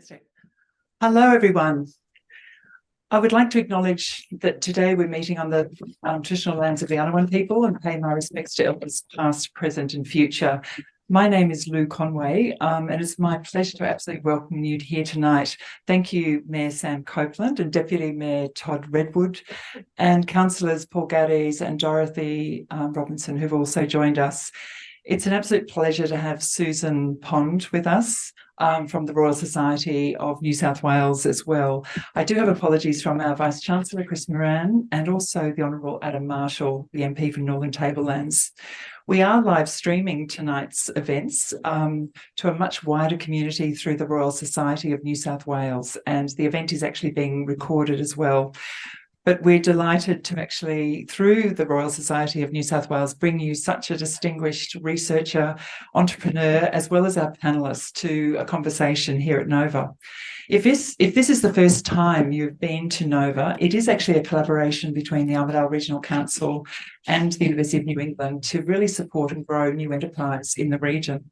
Fantastic. Hello, everyone. I would like to acknowledge that today we're meeting on the traditional lands of the Ngunnawal people and pay my respects to elders past, present and future. My name is Lou Conway, and it's my pleasure to absolutely welcome you here tonight. Thank you, Mayor Sam Copeland and Deputy Mayor Todd Redwood, and Councillors Paul Gaddes and Dorothy Robinson, who've also joined us. It's an absolute pleasure to have Susan Pond with us from the Royal Society of New South Wales as well. I do have apologies from our Vice-Chancellor, Chris Moran, and also the Honourable Adam Marshall, the MP for Northern Tablelands. We are live streaming tonight's events to a much wider community through the Royal Society of New South Wales, and the event is actually being recorded as well. But we're delighted to actually, through the Royal Society of New South Wales, bring you such a distinguished researcher, entrepreneur, as well as our panellists to a conversation here at Nova. If this is the first time you've been to Nova, it is actually a collaboration between the Armidale Regional Council and the University of New England to really support and grow new enterprise in the region.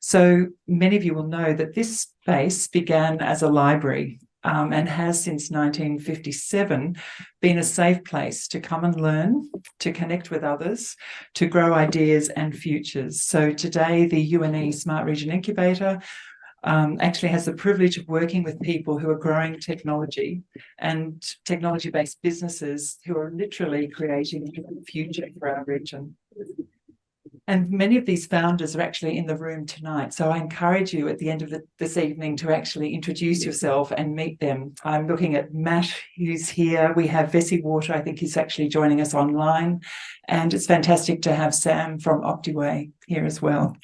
So many of you will know that this space began as a library and has since 1957 been a safe place to come and learn, to connect with others, to grow ideas and futures. So today the UNE Smart Region Incubator actually has the privilege of working with people who are growing technology and technology-based businesses who are literally creating a different future for our region. And many of these founders are actually in the room tonight. So I encourage you at the end of this evening to actually introduce yourself and meet them. I'm looking at Matt, who's here. We have Vessi Water, I think he's actually joining us online. And it's fantastic to have Sam from Optiway here as well.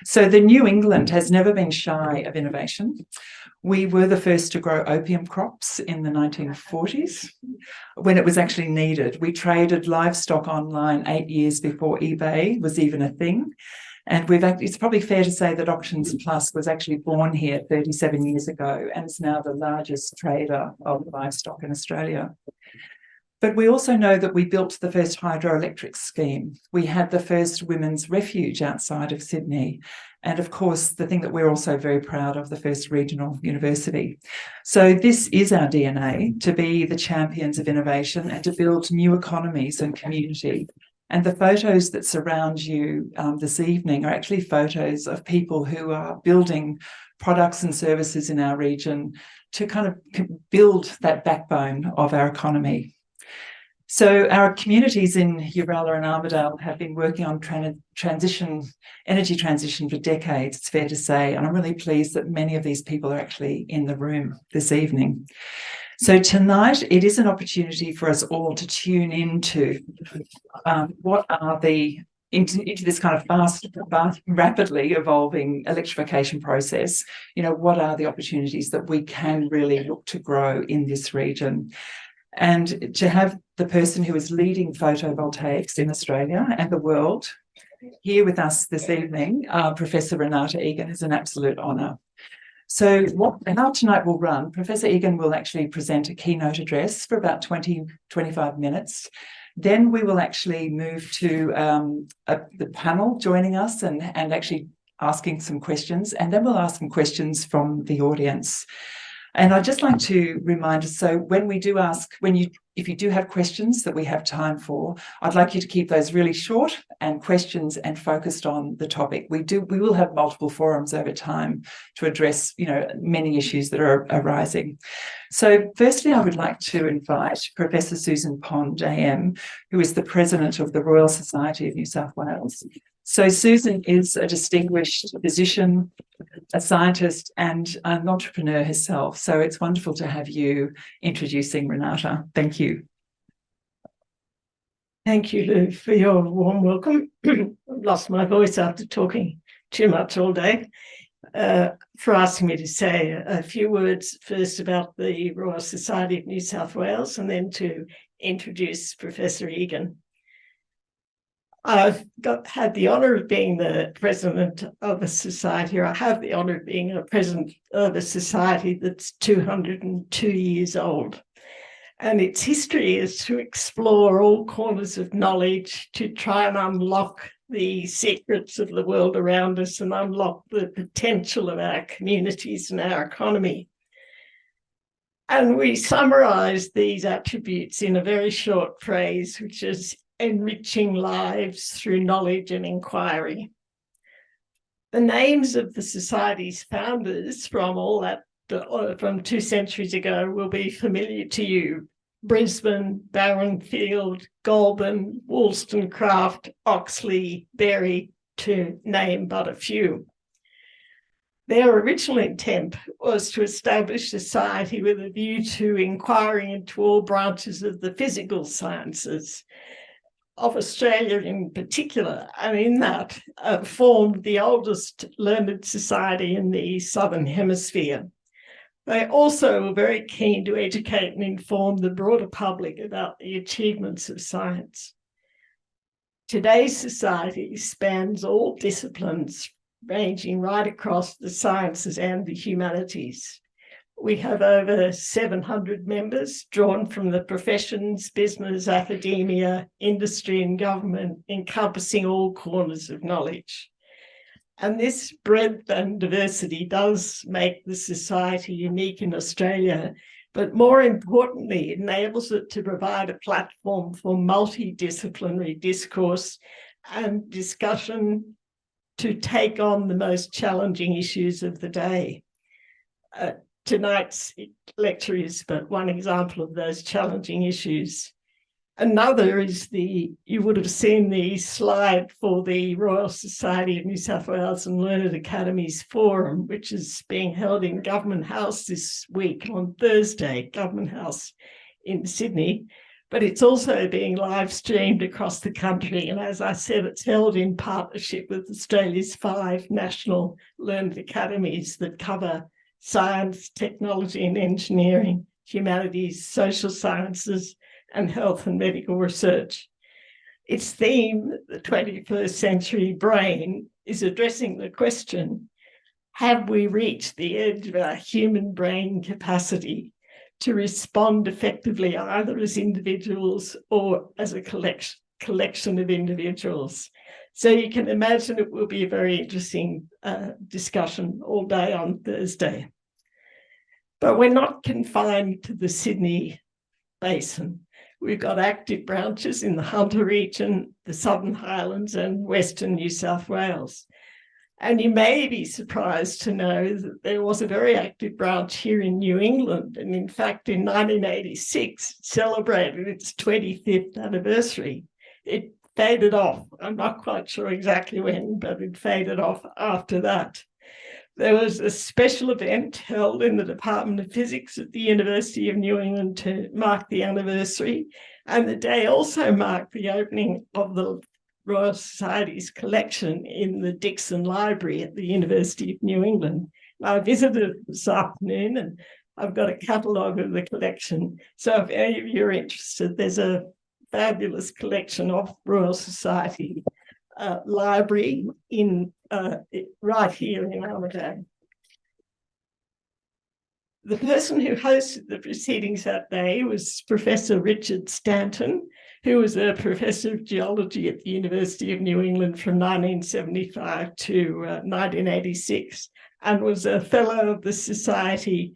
So the New England has never been shy of innovation. We were the first to grow opium crops in the 1940s when it was actually needed. We traded livestock online 8 years before eBay was even a thing. And it's probably fair to say that Auctions Plus was actually born here 37 years ago and is now the largest trader of livestock in Australia. But we also know that we built the first hydroelectric scheme. We had the first women's refuge outside of Sydney. And of course, the thing that we're also very proud of, the first regional university. So this is our DNA, to be the champions of innovation and to build new economies and community. And the photos that surround you this evening are actually photos of people who are building products and services in our region to kind of build that backbone of our economy. So our communities in Uralla and Armidale have been working on energy transition for decades, it's fair to say, and I'm really pleased that many of these people are actually in the room this evening. So tonight, it is an opportunity for us all to tune into what are into this kind of fast, rapidly evolving electrification process. You know, what are the opportunities that we can really look to grow in this region? And to have the person who is leading photovoltaics in Australia and the world here with us this evening, Professor Renate Egan, is an absolute honour. So how tonight will run, Professor Egan will actually present a keynote address for about 20-25 minutes. Then we will actually move to the panel joining us and actually asking some questions, and then we'll ask some questions from the audience. And I'd just like to remind us, so when we do ask, if you do have questions that we have time for, I'd like you to keep those really short and questions and focused on the topic. We will have multiple forums over time to address, many issues that are arising. So firstly, I would like to invite Professor Susan Pond, AM, who is the President of the Royal Society of New South Wales. So Susan is a distinguished physician, a scientist and an entrepreneur herself. So it's wonderful to have you introducing Renate. Thank you. Thank you, Lou, for your warm welcome. I've lost my voice after talking too much all day. For asking me to say a few words first about the Royal Society of New South Wales and then to introduce Professor Egan. I've had the honour of being the president of a society, or I have the honour of being a president of a society that's 202 years old. And its history is to explore all corners of knowledge to try and unlock the secrets of the world around us and unlock the potential of our communities and our economy. And we summarize these attributes in a very short phrase, which is enriching lives through knowledge and inquiry. The names of the Society's founders from from 2 centuries ago will be familiar to you. Brisbane, Barrenfield, Goulburn, Wollstonecraft, Oxley, Berry, to name but a few. Their original intent was to establish a society with a view to inquiring into all branches of the physical sciences of Australia in particular, and in that formed the oldest learned society in the Southern Hemisphere. They also were very keen to educate and inform the broader public about the achievements of science. Today's society spans all disciplines, ranging right across the sciences and the humanities. We have over 700 members drawn from the professions, business, academia, industry and government, encompassing all corners of knowledge. And this breadth and diversity does make the society unique in Australia, but more importantly, it enables it to provide a platform for multidisciplinary discourse and discussion to take on the most challenging issues of the day. Tonight's lecture is but one example of those challenging issues. Another is you would have seen the slide for the Royal Society of New South Wales and Learned Academies Forum, which is being held in Government House this week on Thursday, Government House in Sydney. But it's also being live streamed across the country. And as I said, it's held in partnership with Australia's 5 national learned academies that cover science, technology and engineering, humanities, social sciences, and health and medical research. Its theme, the 21st century brain, is addressing the question, have we reached the edge of our human brain capacity to respond effectively either as individuals or as a collection of individuals? So you can imagine it will be a very interesting discussion all day on Thursday. But we're not confined to the Sydney Basin. We've got active branches in the Hunter region, the Southern Highlands and Western New South Wales. And you may be surprised to know that there was a very active branch here in New England. And in fact, in 1986, it celebrated its 25th anniversary. It faded off. I'm not quite sure exactly when, but it faded off after that. There was a special event held in the Department of Physics at the University of New England to mark the anniversary. And the day also marked the opening of the Royal Society's collection in the Dixon Library at the University of New England. I visited this afternoon and I've got a catalogue of the collection. So if any of you are interested, there's a fabulous collection of Royal Society library in right here in Armstrong. The person who hosted the proceedings that day was Professor Richard Stanton, who was a professor of geology at the University of New England from 1975 to 1986, and was a fellow of the Society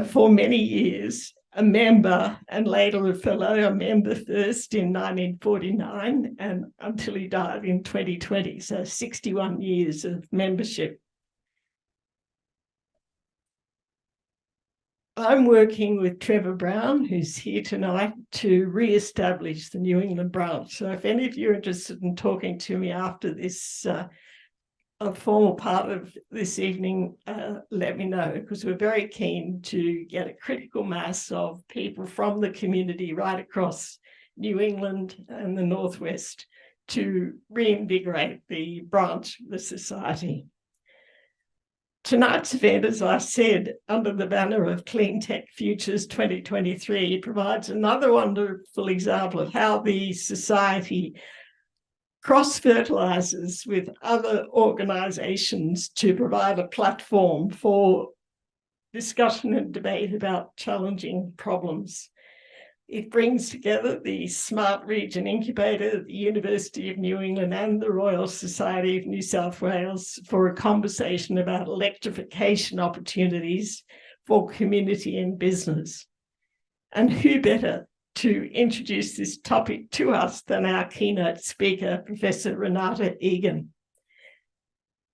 for many years, a member and later a fellow, a member first in 1949 and until he died in 2020, so 61 years of membership. I'm working with Trevor Brown, who's here tonight, to re-establish the New England branch. So if any of you are interested in talking to me after this a formal part of this evening, let me know, because we're very keen to get a critical mass of people from the community right across New England and the Northwest to reinvigorate the branch of the Society. Tonight's event, as I said, under the banner of CleanTech Futures 2023, provides another wonderful example of how the Society cross-fertilizes with other organisations to provide a platform for discussion and debate about challenging problems. It brings together the Smart Region Incubator, the University of New England and the Royal Society of New South Wales for a conversation about electrification opportunities for community and business. And who better to introduce this topic to us than our keynote speaker, Professor Renate Egan.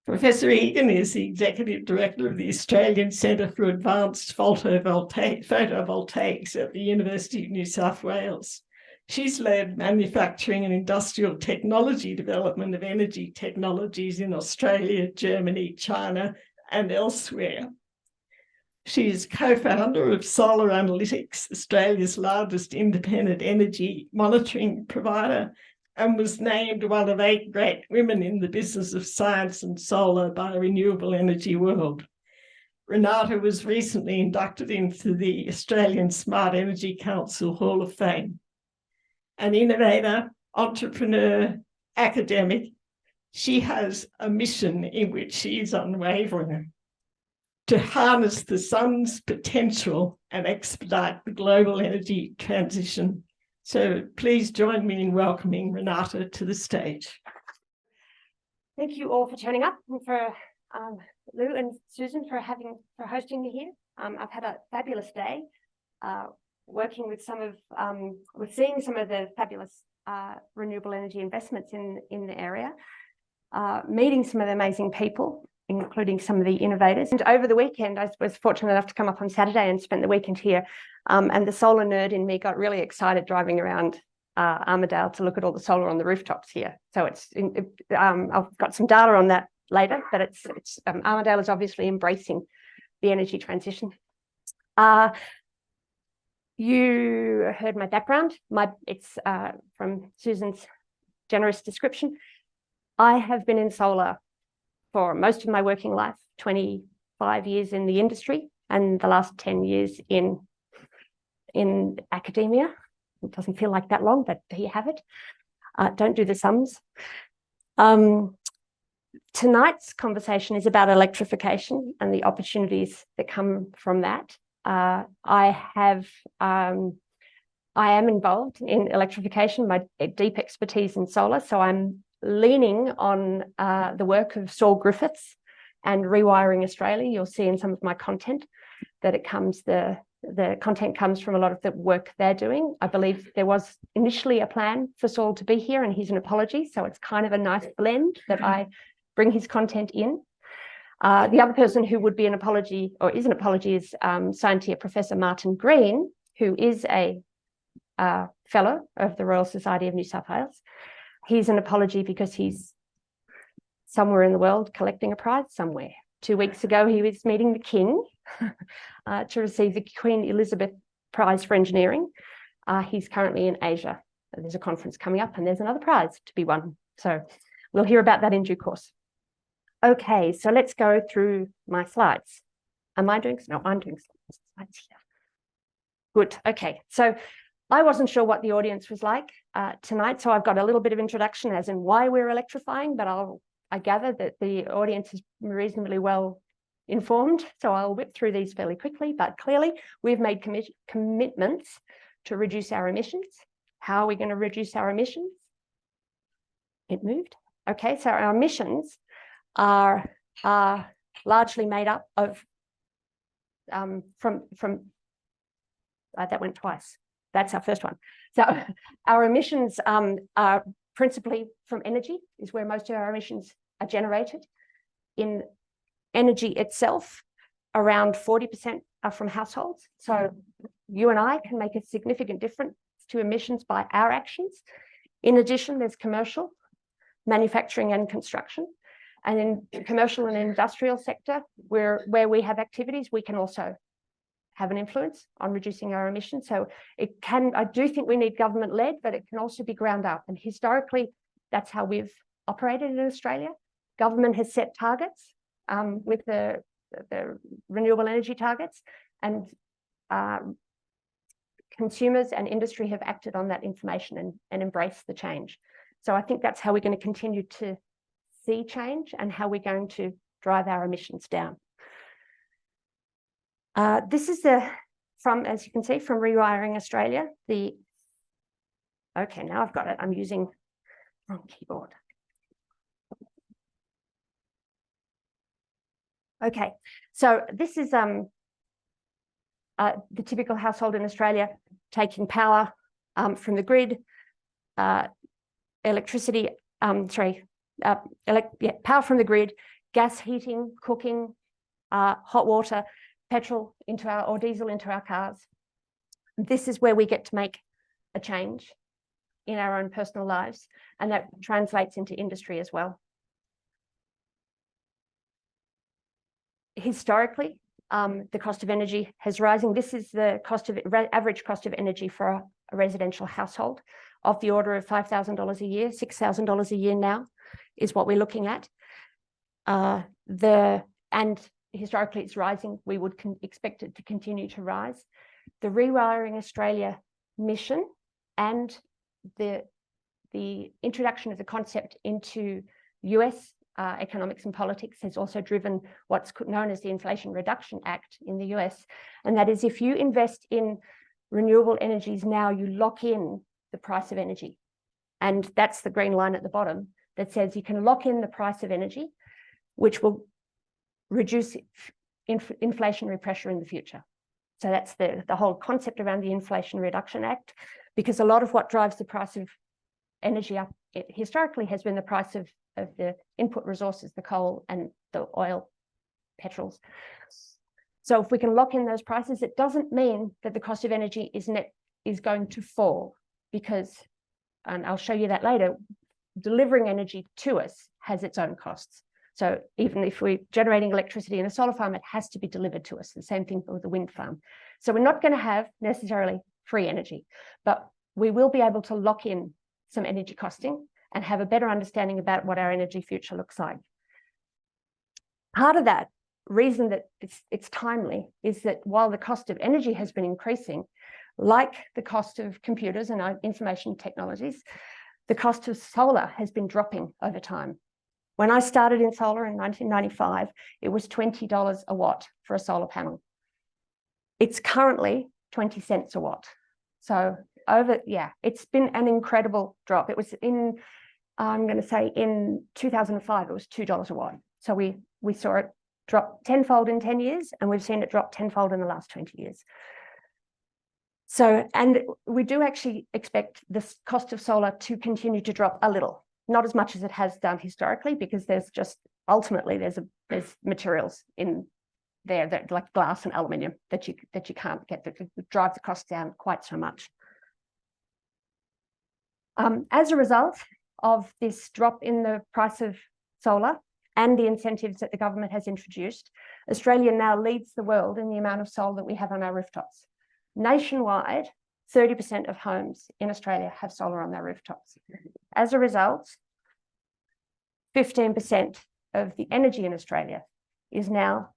Professor Egan is the Executive Director of the Australian Centre for Advanced Photovoltaics at the University of New South Wales. She's led manufacturing and industrial technology development of energy technologies in Australia, Germany, China, and elsewhere. She is co-founder of Solar Analytics, Australia's largest independent energy monitoring provider, and was named one of 8 great women in the business of science and solar by Renewable Energy World. Renate was recently inducted into the Australian Smart Energy Council Hall of Fame. An innovator, entrepreneur, academic, she has a mission in which she is unwavering: to harness the sun's potential and expedite the global energy transition. So please join me in welcoming Renate to the stage. Thank you all for turning up, and for Lou and Susan for hosting me here. I've had a fabulous day working with seeing some of the fabulous renewable energy investments in the area, meeting some of the amazing people, including some of the innovators. And over the weekend, I was fortunate enough to come up on Saturday and spend the weekend here. And the solar nerd in me got really excited driving around Armidale to look at all the solar on the rooftops here. So I've got some data on that later, but Armidale is obviously embracing the energy transition. You heard my background. It's from Susan's generous description. I have been in solar for most of my working life, 25 years in the industry, and the last 10 years in academia. It doesn't feel like that long, but there you have it. Don't do the sums. Tonight's conversation is about electrification and the opportunities that come from that. I am involved in electrification, my deep expertise in solar, so I'm leaning on the work of Saul Griffiths and Rewiring Australia. You'll see in some of my content that the content comes from a lot of the work they're doing. I believe there was initially a plan for Saul to be here, and he's an apology, so it's kind of a nice blend that I bring his content in. The other person who would be an apology, or is an apology, is Scientia Professor Martin Green, who is a fellow of the Royal Society of New South Wales. He's an apology because he's somewhere in the world collecting a prize somewhere. 2 weeks ago, he was meeting the King to receive the Queen Elizabeth Prize for Engineering. He's currently in Asia. There's a conference coming up and there's another prize to be won. So we'll hear about that in due course. Okay, so let's go through my slides. Am I doing? No, I'm doing slides here. Good, okay. So I wasn't sure what the audience was like tonight, so I've got a little bit of introduction as in why we're electrifying, but I gather that the audience is reasonably well informed, so I'll whip through these fairly quickly. But clearly, we've made commitments to reduce our emissions. How are we going to reduce our emissions? It moved. Okay, so our emissions are largely made up of that went twice. That's our first one. So our emissions are principally from energy, is where most of our emissions are generated. In energy itself, around 40% are from households. So you and I can make a significant difference to emissions by our actions. In addition, there's commercial, manufacturing and construction. And in the commercial and industrial sector, where we have activities, we can also have an influence on reducing our emissions. So I do think we need government-led, but it can also be ground up. And historically, that's how we've operated in Australia. Government has set targets with the renewable energy targets, and consumers and industry have acted on that information and embraced the change. So I think that's how we're going to continue to see change and how we're going to drive our emissions down. This is the from, as you can see, from Rewiring Australia, okay, now I've got it. I'm using wrong keyboard. Okay, so this is the typical household in Australia taking power from the grid, electricity, power from the grid, gas heating, cooking, hot water, petrol into or diesel into our cars. This is where we get to make a change in our own personal lives, and that translates into industry as well. Historically, the cost of energy has rising. This is the average cost of energy for a residential household of the order of $5,000 a year, $6,000 a year now is what we're looking at. And historically it's rising. We would expect it to continue to rise. The Rewiring Australia mission and the introduction of the concept into US economics and politics has also driven what's known as the Inflation Reduction Act in the US. And that is, if you invest in renewable energies now, you lock in the price of energy. And that's the green line at the bottom that says you can lock in the price of energy, which will reduce inflationary pressure in the future. So that's the whole concept around the Inflation Reduction Act, because a lot of what drives the price of energy up historically has been the price of the input resources, the coal and the oil, petrols. So if we can lock in those prices, it doesn't mean that the cost of energy is going to fall, because, and I'll show you that later, delivering energy to us has its own costs. So even if we're generating electricity in a solar farm, it has to be delivered to us. The same thing with the wind farm. So we're not going to have necessarily free energy, but we will be able to lock in some energy costing and have a better understanding about what our energy future looks like. Part of that reason that it's timely is that while the cost of energy has been increasing, like the cost of computers and information technologies, the cost of solar has been dropping over time. When I started in solar in 1995, it was $20 a watt for a solar panel. It's currently 20 cents a watt. So it's been an incredible drop. It was I'm going to say in 2005, it was $2 a watt. So we saw it drop tenfold in 10 years, and we've seen it drop tenfold in the last 20 years. So, and we do actually expect this cost of solar to continue to drop a little, not as much as it has done historically, because there's materials in there that like glass and aluminium that you can't get that drive the cost down quite so much. As a result of this drop in the price of solar and the incentives that the government has introduced, Australia now leads the world in the amount of solar that we have on our rooftops. Nationwide, 30% of homes in Australia have solar on their rooftops. As a result, 15% of the energy in Australia is now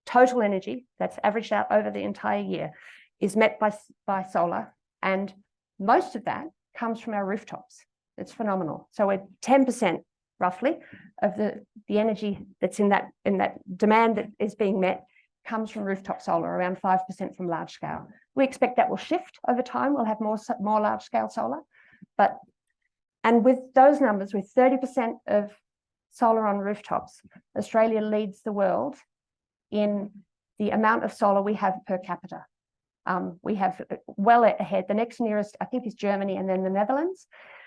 total energy that's averaged out over the entire year is met by solar, and most of that comes from our rooftops. It's phenomenal. So we're 10% roughly of the energy that's in that demand that is being met comes from rooftop solar, around 5% from large scale. We expect that will shift over time. We'll have more large scale solar, and with those numbers, with 30% of solar on rooftops, Australia leads the world in the amount of solar we have per capita. We have well ahead. The next nearest, I think, is Germany and then the Netherlands.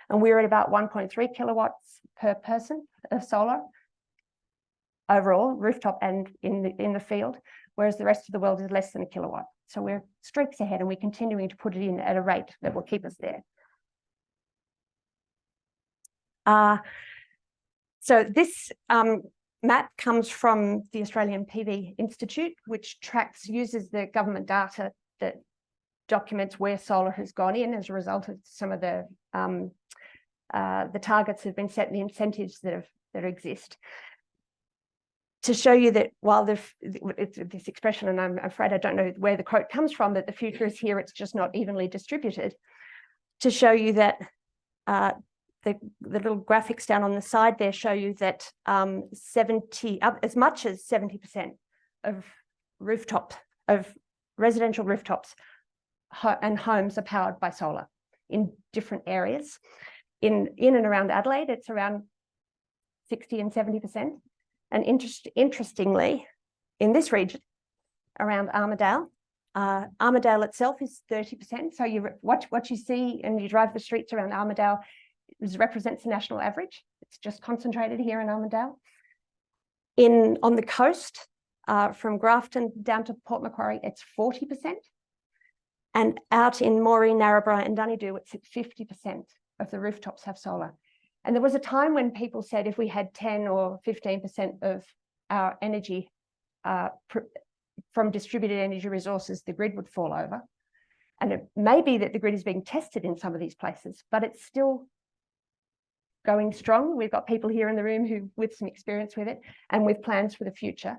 And we're at about 1.3 kilowatts per person of solar overall, rooftop and in the field, whereas the rest of the world is less than a kilowatt. So we're streaks ahead, and we're continuing to put it in at a rate that will keep us there. So this map comes from the Australian PV Institute, which uses the government data that documents where solar has gone in as a result of some of the targets that have been set and the incentives that exist. To show you that while this expression, and I'm afraid I don't know where the quote comes from, that the future is here, it's just not evenly distributed, to show you that the little graphics down on the side there show you that as much as 70% of residential rooftops and homes are powered by solar in different areas. In and around Adelaide, it's around 60 and 70%. And interestingly, in this region, around Armidale, Armidale itself is 30%. So what you see and you drive the streets around Armidale represents the national average. It's just concentrated here in Armidale. On the coast, from Grafton down to Port Macquarie, it's 40%. And out in Moree, Narrabri and Dunedoo, it's at 50% of the rooftops have solar. And there was a time when people said if we had 10 or 15% of our energy from distributed energy resources, the grid would fall over. And it may be that the grid is being tested in some of these places, but it's still going strong. We've got people here in the room with some experience with it and with plans for the future.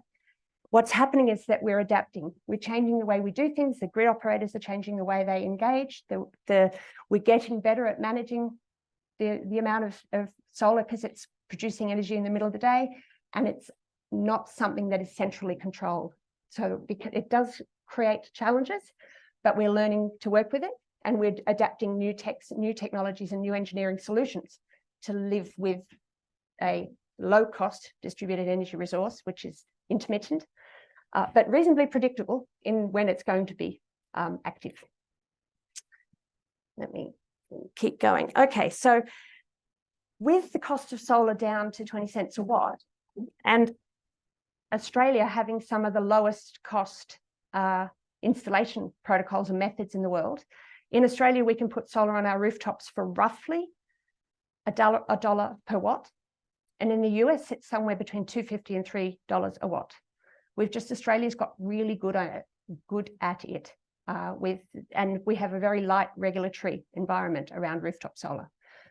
What's happening is that we're adapting. We're changing the way we do things. The grid operators are changing the way they engage. We're getting better at managing the amount of solar because it's producing energy in the middle of the day, and it's not something that is centrally controlled. So because it does create challenges, but we're learning to work with it, and we're adapting new technologies and new engineering solutions to live with a low-cost distributed energy resource, which is intermittent, but reasonably predictable in when it's going to be active. Let me keep going. Okay, so with the cost of solar down to 20 cents a watt, and Australia having some of the lowest cost installation protocols and methods in the world, in Australia we can put solar on our rooftops for roughly $1 per watt. And in the US, it's somewhere between $2.50 and $3 a watt. Australia's got really good at it and we have a very light regulatory environment around rooftop solar,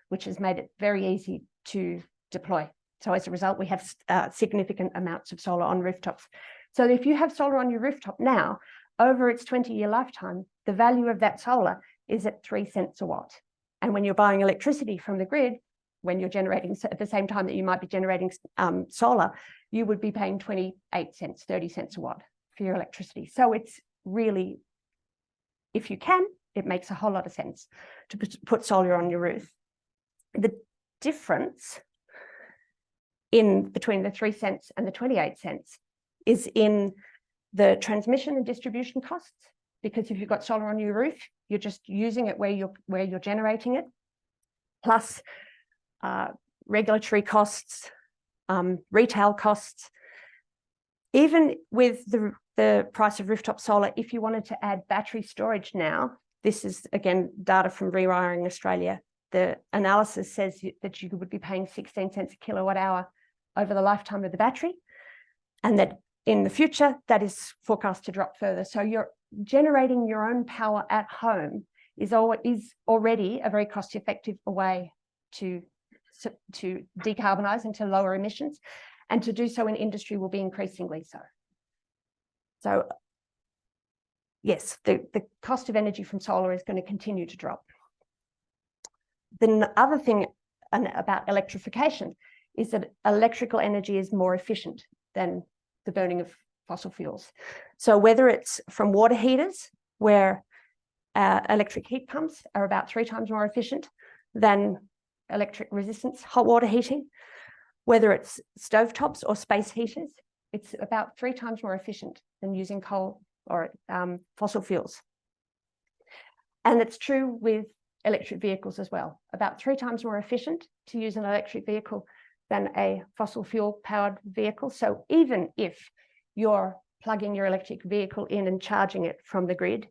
which has made it very easy to deploy. So as a result, we have significant amounts of solar on rooftops. So if you have solar on your rooftop now, over its 20-year lifetime, the value of that solar is at 3 cents a watt. And when you're buying electricity from the grid, when you're generating at the same time that you might be generating solar, you would be paying 28 cents, 30 cents a watt for your electricity. So it's really, if you can, it makes a whole lot of sense to put solar on your roof. The difference between the 3 cents and the 28 cents is in the transmission and distribution costs, because if you've got solar on your roof, you're just using it where you're generating it, plus regulatory costs, retail costs. Even with the price of rooftop solar, if you wanted to add battery storage now, this is again data from Rewiring Australia, the analysis says that you would be paying 16 cents a kilowatt hour over the lifetime of the battery, and that in the future that is forecast to drop further. So you're generating your own power at home is already a very cost-effective way to decarbonize and to lower emissions, and to do so in industry will be increasingly so. So yes, the cost of energy from solar is going to continue to drop. The other thing about electrification is that electrical energy is more efficient than the burning of fossil fuels. So whether it's from water heaters, where electric heat pumps are about 3 times more efficient than electric resistance hot water heating, whether it's stovetops or space heaters, it's about 3 times more efficient than using coal or fossil fuels. And it's true with electric vehicles as well, about 3 times more efficient to use an electric vehicle than a fossil fuel powered vehicle. So even if you're plugging your electric vehicle in and charging it from the grid,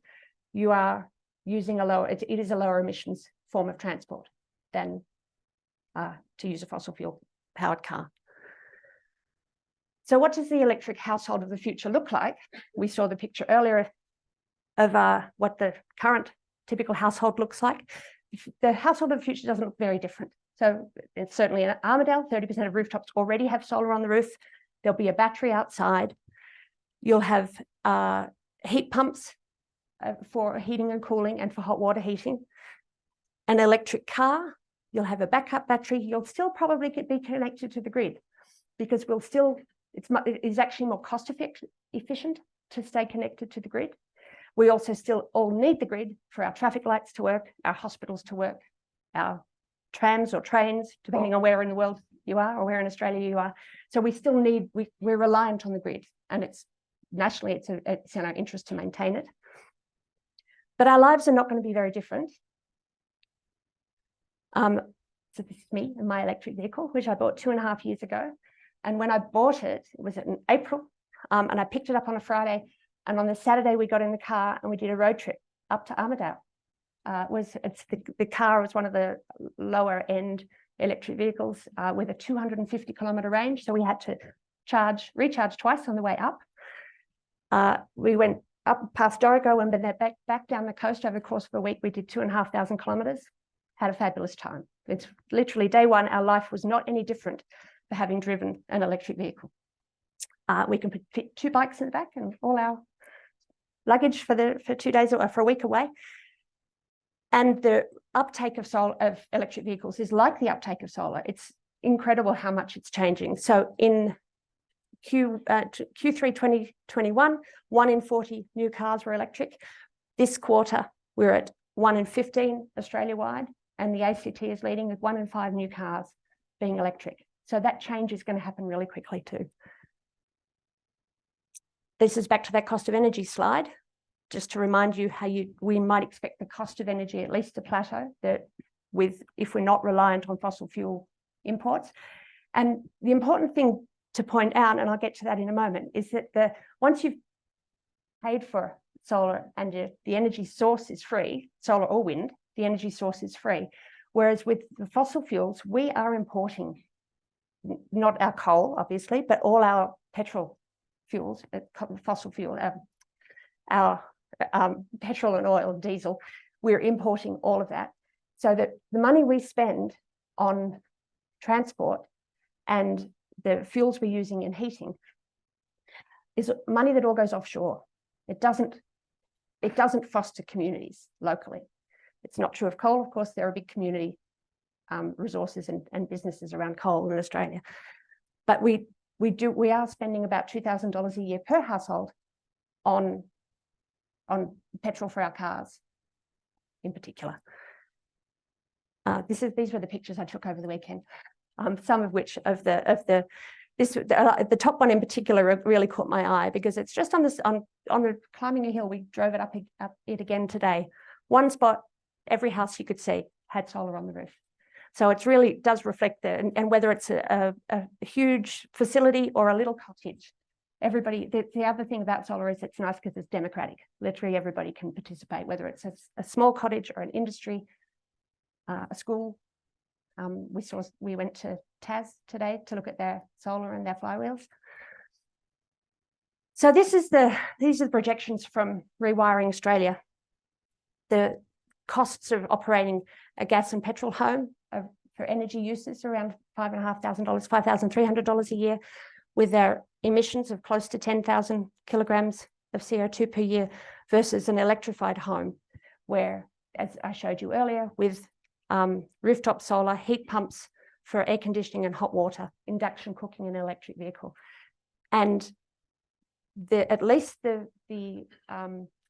you are using it is a lower emissions form of transport than to use a fossil fuel powered car. So what does the electric household of the future look like? We saw the picture earlier of what the current typical household looks like. The household of the future doesn't look very different. So it's certainly in Armidale, 30% of rooftops already have solar on the roof. There'll be a battery outside. You'll have heat pumps for heating and cooling and for hot water heating. An electric car, you'll have a backup battery. You'll still probably be connected to the grid, because it is actually more cost efficient to stay connected to the grid. We also still all need the grid for our traffic lights to work, our hospitals to work, our trams or trains, depending on where in the world you are or where in Australia you are. So we still need, we're reliant on the grid, and it's nationally, it's in our interest to maintain it. But our lives are not going to be very different. So this is me and my electric vehicle, which I bought 2.5 years ago. And when I bought it, it was in April, and I picked it up on a Friday. And on the Saturday, we got in the car and we did a road trip up to Armidale. The car was one of the lower end electric vehicles with a 250 kilometre range. So we had to recharge twice on the way up. We went up past Dorrigo and then back down the coast over the course of a week. We did 2,500 kilometres, had a fabulous time. It's literally day one. Our life was not any different for having driven an electric vehicle. We can fit 2 bikes in the back and all our luggage for 2 days or for a week away. And the uptake of electric vehicles is like the uptake of solar. It's incredible how much it's changing. So in Q3 2021, 1 in 40 new cars were electric. This quarter, we're at 1 in 15 Australia-wide, and the ACT is leading with 1 in 5 new cars being electric. So that change is going to happen really quickly too. This is back to that cost of energy slide, just to remind you how we might expect the cost of energy at least to plateau if we're not reliant on fossil fuel imports. And the important thing to point out, and I'll get to that in a moment, is that once you've paid for solar and the energy source is free, solar or wind, the energy source is free. Whereas with the fossil fuels, we are importing not our coal, obviously, but all our petrol fuels, fossil fuel, our petrol and oil, diesel, we're importing all of that. So that the money we spend on transport and the fuels we're using in heating is money that all goes offshore. It doesn't foster communities locally. It's not true of coal. Of course, there are big community resources and businesses around coal in Australia. But we are spending about $2,000 a year per household on petrol for our cars in particular. These were the pictures I took over the weekend. Some of which the top one in particular really caught my eye, because it's just on the climbing a hill. We drove it up it again today. One spot, every house you could see had solar on the roof. So it really does reflect and whether it's a huge facility or a little cottage, everybody. The other thing about solar is it's nice because it's democratic. Literally everybody can participate, whether it's a small cottage or an industry, a school. We went to TAS today to look at their solar and their flywheels. So these are the projections from Rewiring Australia. The costs of operating a gas and petrol home for energy uses around $5,500, $5,300 a year, with their emissions of close to 10,000 kilograms of CO2 per year, versus an electrified home, where, as I showed you earlier, with rooftop solar, heat pumps for air conditioning and hot water, induction cooking in an electric vehicle. And at least the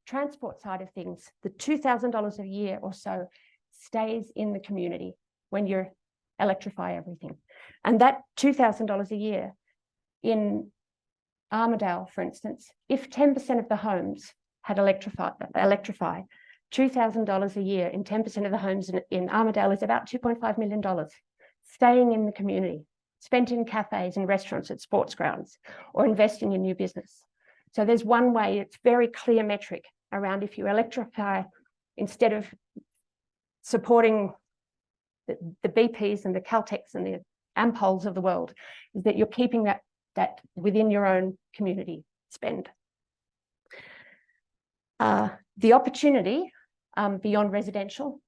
transport side of things, the $2,000 a year or so stays in the community when you electrify everything. And that $2,000 a year in Armidale, for instance, if 10% of the homes had electrify, $2,000 a year in 10% of the homes in Armidale is about $2.5 million, staying in the community, spent in cafes and restaurants at sports grounds, or investing in new business. So there's one way, it's very clear metric around if you electrify, instead of supporting the BPs and the Caltex and the Ampols of the world, is that you're keeping that within your own community spend. The opportunity beyond residential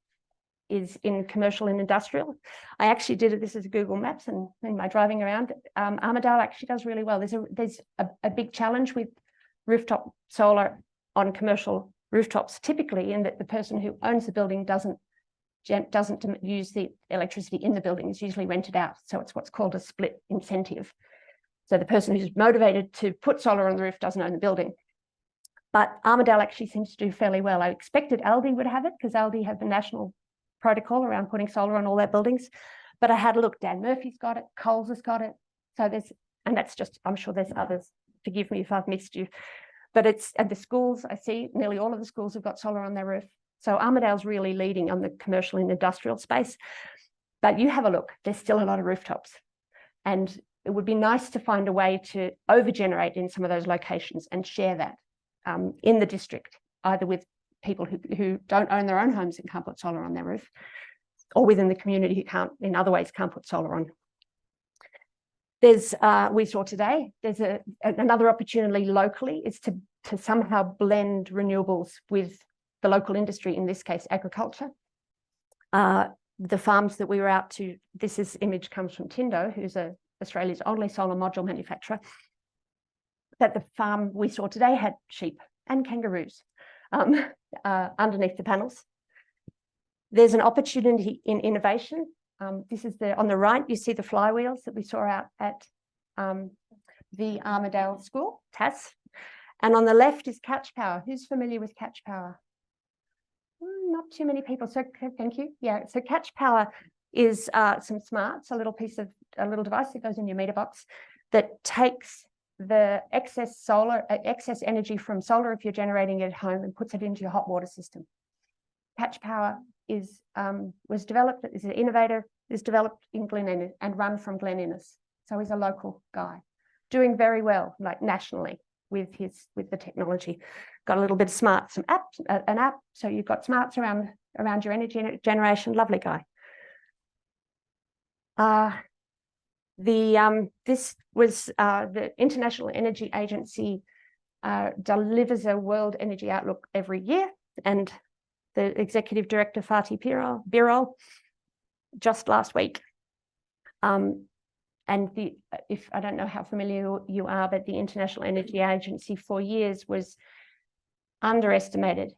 is in commercial and industrial. I actually did this as a Google Maps, and in my driving around, Armidale actually does really well. There's a big challenge with rooftop solar on commercial rooftops, typically, in that the person who owns the building doesn't use the electricity in the building. It's usually rented out. So it's what's called a split incentive. So the person who's motivated to put solar on the roof doesn't own the building. But Armidale actually seems to do fairly well. I expected Aldi would have it because Aldi have the national protocol around putting solar on all their buildings. But I had a look, Dan Murphy's got it, Coles has got it. So and that's just, I'm sure there's others. Forgive me if I've missed you. But and the schools, I see nearly all of the schools have got solar on their roof. So Armidale's really leading on the commercial and industrial space. But you have a look, there's still a lot of rooftops. And it would be nice to find a way to over-generate in some of those locations and share that in the district, either with people who don't own their own homes and can't put solar on their roof, or within the community who can't, in other ways, can't put solar on. There's, we saw today, there's another opportunity locally is to somehow blend renewables with the local industry, in this case, agriculture. The farms that we were out to, this image comes from Tindo, who's Australia's only solar module manufacturer. That the farm we saw today had sheep and kangaroos underneath the panels. There's an opportunity in innovation. This is on the right, you see the flywheels that we saw out at the Armidale School, TAS. And on the left is catch power. Who's familiar with catch power? Not too many people, so thank you. Yeah, so catch power is some smarts, a little device that goes in your meter box that takes the excess energy from solar if you're generating it at home and puts it into your hot water system. Catch power was developed, is an innovator, is developed in Glen Innes and run from Glen Innes. So he's a local guy doing very well, like nationally with the technology. Got a little bit of smarts, an app. So you've got smarts around your energy generation. Lovely guy. This was the International Energy Agency delivers a World Energy Outlook every year, and the Executive Director Fatih Birol just last week. And if I don't know how familiar you are, but the International Energy Agency for years was underestimated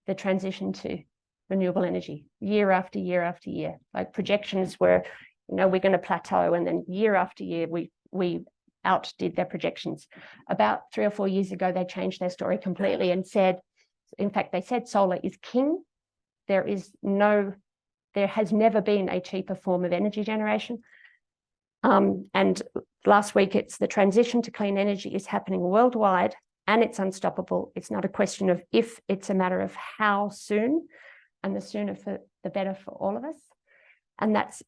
the transition to renewable energy year after year after year. Like projections were, we're going to plateau, and then year after year we outdid their projections. About 3 or 4 years ago, they changed their story completely and said, in fact, they said solar is king. There has never been a cheaper form of energy generation. And last week, it's the transition to clean energy is happening worldwide, and it's unstoppable. It's not a question of if, it's a matter of how soon, and the sooner the better for all of us. And that's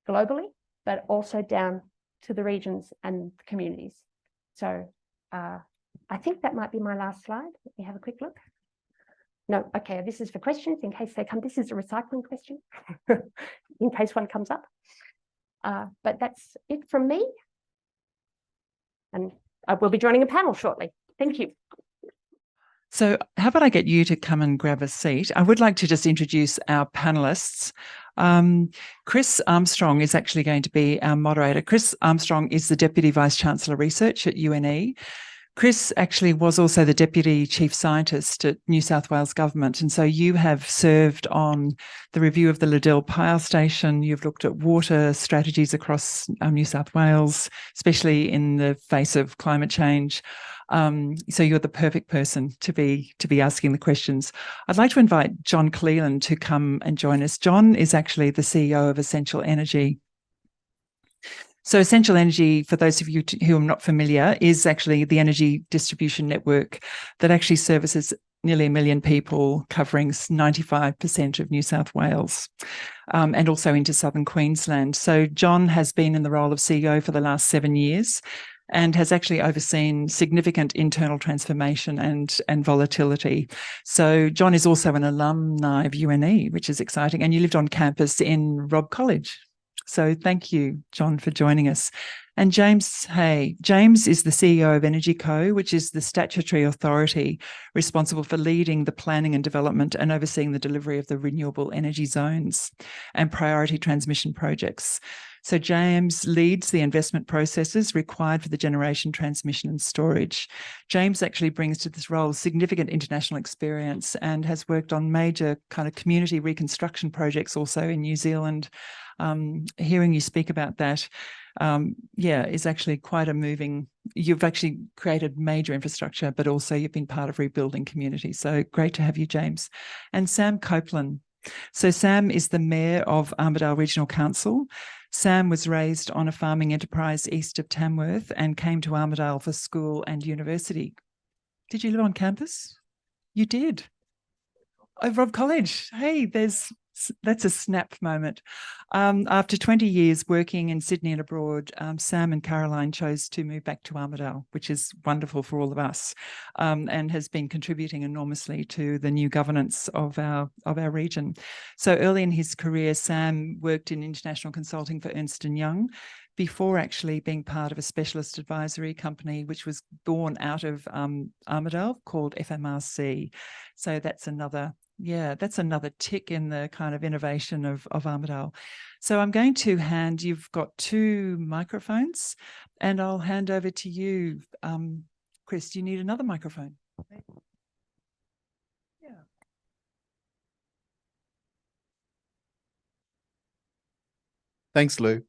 globally, but also down to the regions and the communities. So I think that might be my last slide. Let me have a quick look. No, okay, this is for questions in case they come. This is a recycling question in case one comes up. But that's it from me. And I will be joining a panel shortly. Thank you. So how about I get you to come and grab a seat? I would like to just introduce our panelists. Chris Armstrong is actually going to be our moderator. Chris Armstrong is the Deputy Vice-Chancellor Research at UNE. Chris actually was also the Deputy Chief Scientist at New South Wales Government. And so you have served on the review of the Liddell Power Station. You've looked at water strategies across New South Wales, especially in the face of climate change. So you're the perfect person to be asking the questions. I'd like to invite John Cleland to come and join us. John is actually the CEO of Essential Energy. So Essential Energy, for those of you who are not familiar, is actually the energy distribution network that actually services nearly 1 million people, covering 95% of New South Wales, and also into southern Queensland. So John has been in the role of CEO for the last 7 years and has actually overseen significant internal transformation and volatility. So John is also an alumni of UNE, which is exciting. And you lived on campus in Robb College. So thank you, John, for joining us. And James Hay. James is the CEO of Energy Co, which is the statutory authority responsible for leading the planning and development and overseeing the delivery of the renewable energy zones and priority transmission projects. So James leads the investment processes required for the generation, transmission and storage. James actually brings to this role significant international experience and has worked on major kind of community reconstruction projects also in New Zealand. Hearing you speak about that, is actually quite a moving. You've actually created major infrastructure, but also you've been part of rebuilding communities. So great to have you, James. And Sam Copeland. So Sam is the Mayor of Armidale Regional Council. Sam was raised on a farming enterprise east of Tamworth and came to Armidale for school and university. Did you live on campus? You did. Oh, Rob College. Hey, that's a snap moment. After 20 years working in Sydney and abroad, Sam and Caroline chose to move back to Armidale, which is wonderful for all of us, and has been contributing enormously to the new governance of our region. So early in his career, Sam worked in international consulting for Ernst & Young before actually being part of a specialist advisory company, which was born out of Armidale called FMRC. So that's another tick in the kind of innovation of Armidale. So I'm going to you've got 2 microphones, and I'll hand over to you. Chris, do you need another microphone? Yeah. Thanks, Lou.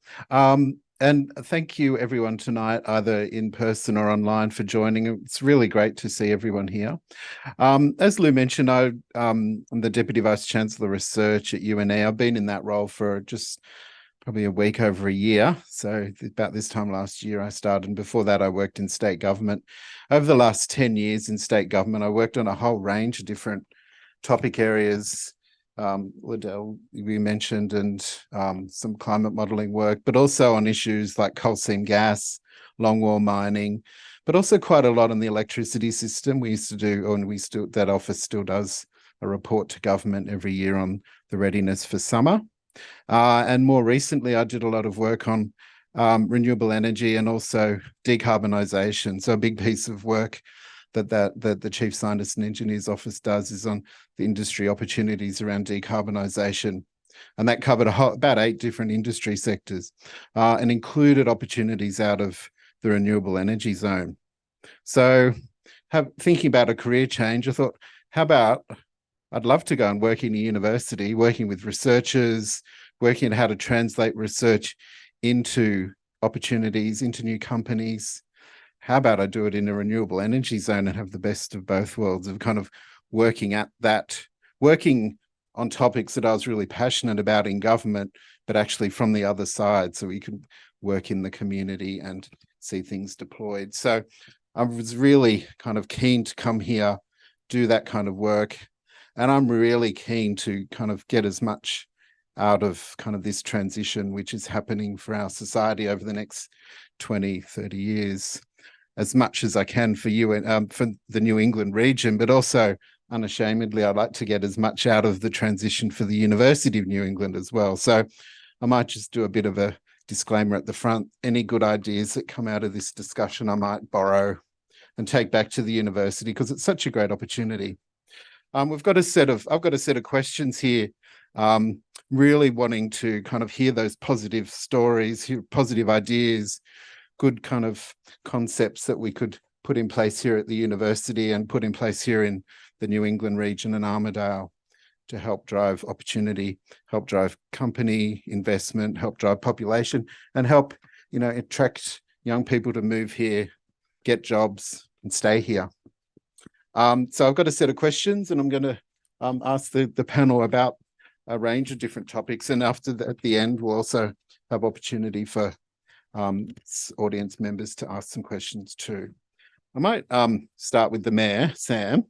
And thank you everyone tonight, either in person or online, for joining. It's really great to see everyone here. As Lou mentioned, I'm the Deputy Vice-Chancellor Research at UNE. I've been in that role for just probably a week over a year. So about this time last year I started, and before that I worked in state government. Over the last 10 years in state government, I worked on a whole range of different topic areas, Liddell, we mentioned, and some climate modelling work, but also on issues like coal seam gas, longwall mining, but also quite a lot on the electricity system. We used to do, and that office still does a report to government every year on the readiness for summer. And more recently, I did a lot of work on renewable energy and also decarbonisation. So a big piece of work that the Chief Scientist and Engineers Office does is on the industry opportunities around decarbonisation. And that covered about 8 different industry sectors and included opportunities out of the Renewable Energy Zone. So thinking about a career change, I thought, how about I'd love to go and work in a university, working with researchers, working on how to translate research into opportunities, into new companies. How about I do it in a renewable energy zone and have the best of both worlds of kind of working on topics that I was really passionate about in government, but actually from the other side, so we could work in the community and see things deployed. So I was really kind of keen to come here, do that kind of work. And I'm really keen to kind of get as much out of kind of this transition, which is happening for our society over the next 20, 30 years, as much as I can for you and for the New England region, but also unashamedly, I'd like to get as much out of the transition for the University of New England as well. So I might just do a bit of a disclaimer at the front. Any good ideas that come out of this discussion, I might borrow and take back to the university because it's such a great opportunity. I've got a set of questions here, really wanting to kind of hear those positive stories, hear positive ideas, good kind of concepts that we could put in place here at the university and put in place here in the New England region and Armidale to help drive opportunity, help drive company investment, help drive population, and help, attract young people to move here, get jobs and stay here. So I've got a set of questions and I'm going to ask the panel about a range of different topics. And at the end, we'll also have opportunity for audience members to ask some questions too. I might start with the Mayor, Sam.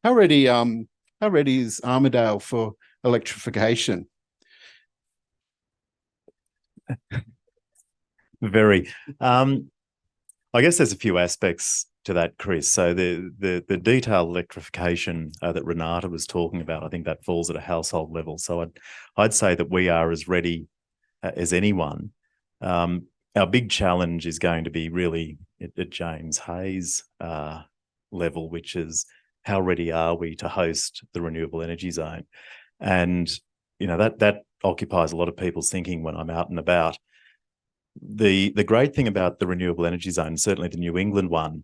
How ready is Armidale for electrification? Very. I guess there's a few aspects to that, Chris. So the detailed electrification that Renate was talking about, I think that falls at a household level. So I'd say that we are as ready as anyone. Our big challenge is going to be really at James Hayes' level, which is how ready are we to host the renewable energy zone? And that occupies a lot of people's thinking when I'm out and about. The great thing about the Renewable Energy Zone, certainly the New England one,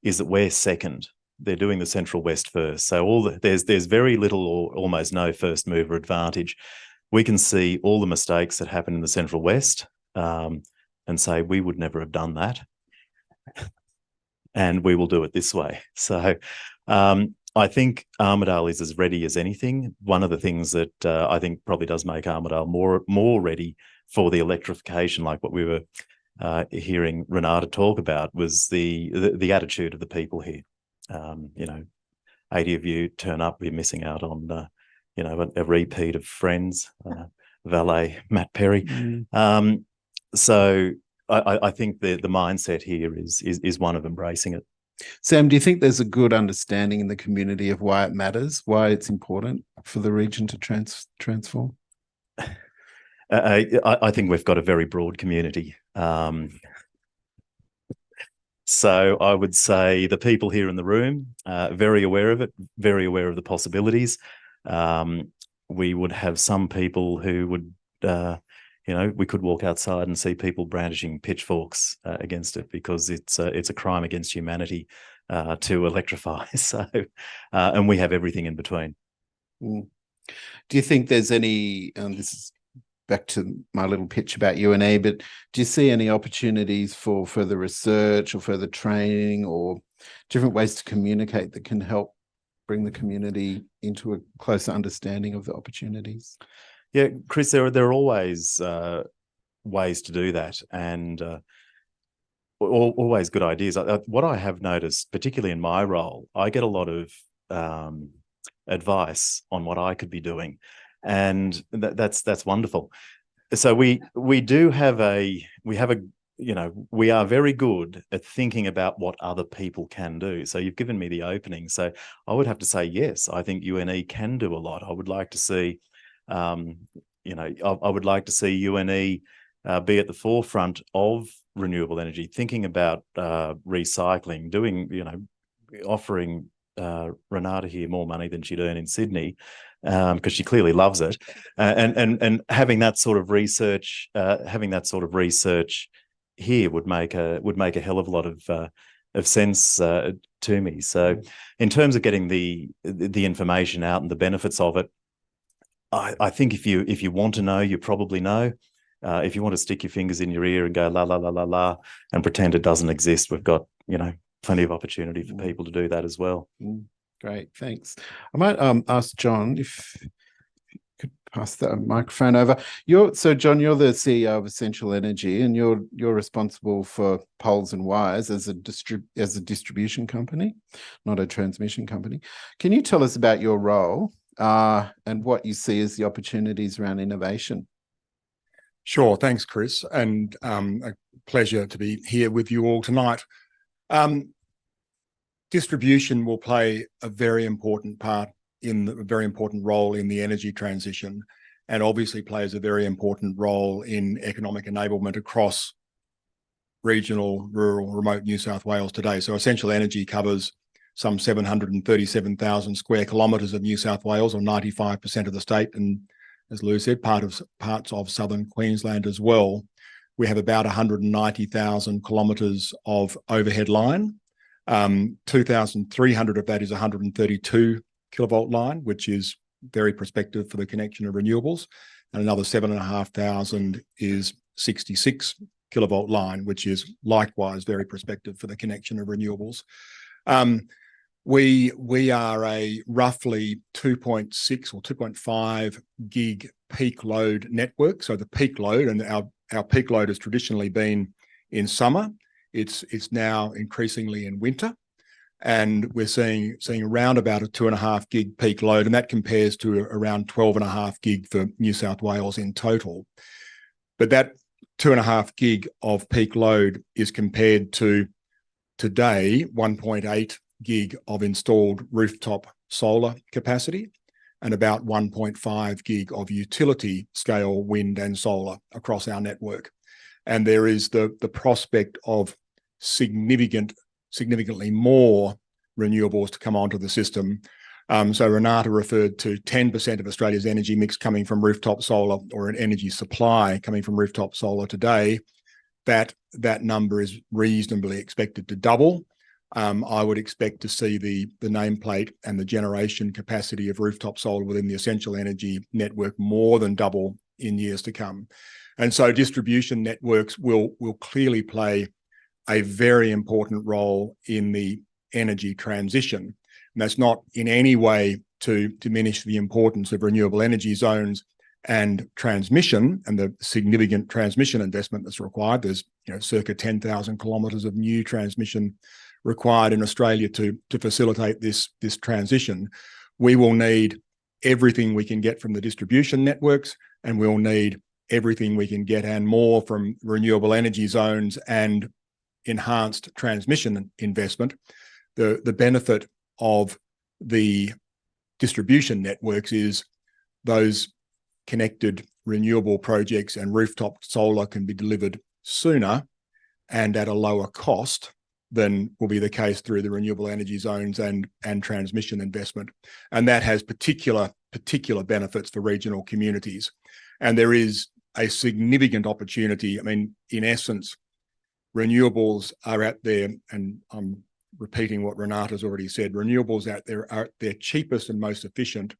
is that we're second. They're doing the Central West first. So there's very little or almost no first mover advantage. We can see all the mistakes that happen in the Central West and say, we would never have done that. And we will do it this way. So I think Armidale is as ready as anything. One of the things that I think probably does make Armidale more ready for the electrification, like what we were hearing Renate talk about, was the attitude of the people here. 80 of you turn up, we're missing out on a repeat of friends, valet Matt Perry. So I think the mindset here is one of embracing it. Sam, do you think there's a good understanding in the community of why it matters, why it's important for the region to transform? I think we've got a very broad community. So I would say the people here in the room are very aware of it, very aware of the possibilities. We would have some people who would, we could walk outside and see people brandishing pitchforks against it, because it's a crime against humanity to electrify. So, and we have everything in between. Do you think there's any, this is back to my little pitch about UNE, but do you see any opportunities for further research or further training or different ways to communicate that can help bring the community into a closer understanding of the opportunities? Yeah, Chris, there are always ways to do that, and always good ideas. What I have noticed, particularly in my role, I get a lot of advice on what I could be doing, and that's wonderful. So we are very good at thinking about what other people can do. So you've given me the opening. So I would have to say, yes, I think UNE can do a lot. I would like to see, I would like to see UNE be at the forefront of renewable energy, thinking about recycling, doing, offering Renate here more money than she'd earn in Sydney, because she clearly loves it, and having that sort of research, here would make a hell of a lot of sense to me. So, in terms of getting the information out and the benefits of it, I think if you want to know, you probably know. If you want to stick your fingers in your ear and go la la la la la and pretend it doesn't exist, we've got plenty of opportunity for people to do that as well. Great, thanks. I might ask John if you could pass the microphone over. John, you're the CEO of Essential Energy, and you're responsible for poles and wires as a distribution company, not a transmission company. Can you tell us about your role and what you see as the opportunities around innovation? Sure, thanks, Chris, and a pleasure to be here with you all tonight. Distribution will play a very important role in the energy transition, and obviously plays a very important role in economic enablement across regional, rural, remote New South Wales today. So Essential Energy covers some 737,000 square kilometres of New South Wales, or 95% of the state, and as Lou said, parts of southern Queensland as well. We have about 190,000 kilometres of overhead line. 2,300 of that is 132 kilovolt line, which is very prospective for the connection of renewables. And another 7,500 is 66 kilovolt line, which is likewise very prospective for the connection of renewables. We are a roughly 2.6 or 2.5 gig peak load network. So the peak load, and our peak load has traditionally been in summer. It's now increasingly in winter, and we're seeing around about a 2.5 gig peak load, and that compares to around 12.5 gig for New South Wales in total. But that 2.5 gig of peak load is compared to today 1.8 gig of installed rooftop solar capacity and about 1.5 gig of utility scale wind and solar across our network. And there is the prospect of significantly more renewables to come onto the system. So Renate referred to 10% of Australia's energy mix coming from rooftop solar, or an energy supply coming from rooftop solar today. That number is reasonably expected to double. I would expect to see the nameplate and the generation capacity of rooftop solar within the essential energy network more than double in years to come. And so distribution networks will clearly play a very important role in the energy transition. And that's not in any way to diminish the importance of renewable energy zones and transmission and the significant transmission investment that's required. There's circa 10,000 kilometres of new transmission required in Australia to facilitate this transition. We will need everything we can get from the distribution networks, and we'll need everything we can get and more from renewable energy zones and enhanced transmission investment. The benefit of the distribution networks is those connected renewable projects and rooftop solar can be delivered sooner and at a lower cost than will be the case through the renewable energy zones and transmission investment. And that has particular benefits for regional communities. And there is a significant opportunity. I mean, in essence, renewables are out there, and I'm repeating what Renate has already said, renewables out there are their cheapest and most efficient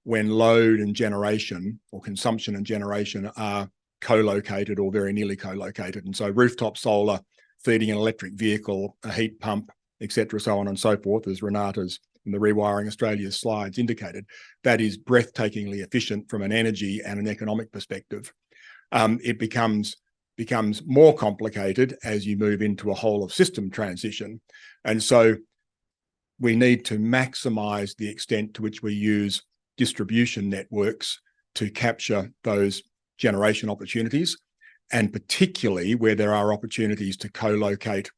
when load and generation, or consumption and generation, are co-located or very nearly co-located. And so rooftop solar feeding an electric vehicle, a heat pump, etc., so on and so forth, as Renate's in the Rewiring Australia's slides indicated, that is breathtakingly efficient from an energy and an economic perspective. It becomes more complicated as you move into a whole of system transition. And so we need to maximise the extent to which we use distribution networks to capture those generation opportunities, and particularly where there are opportunities to co-locate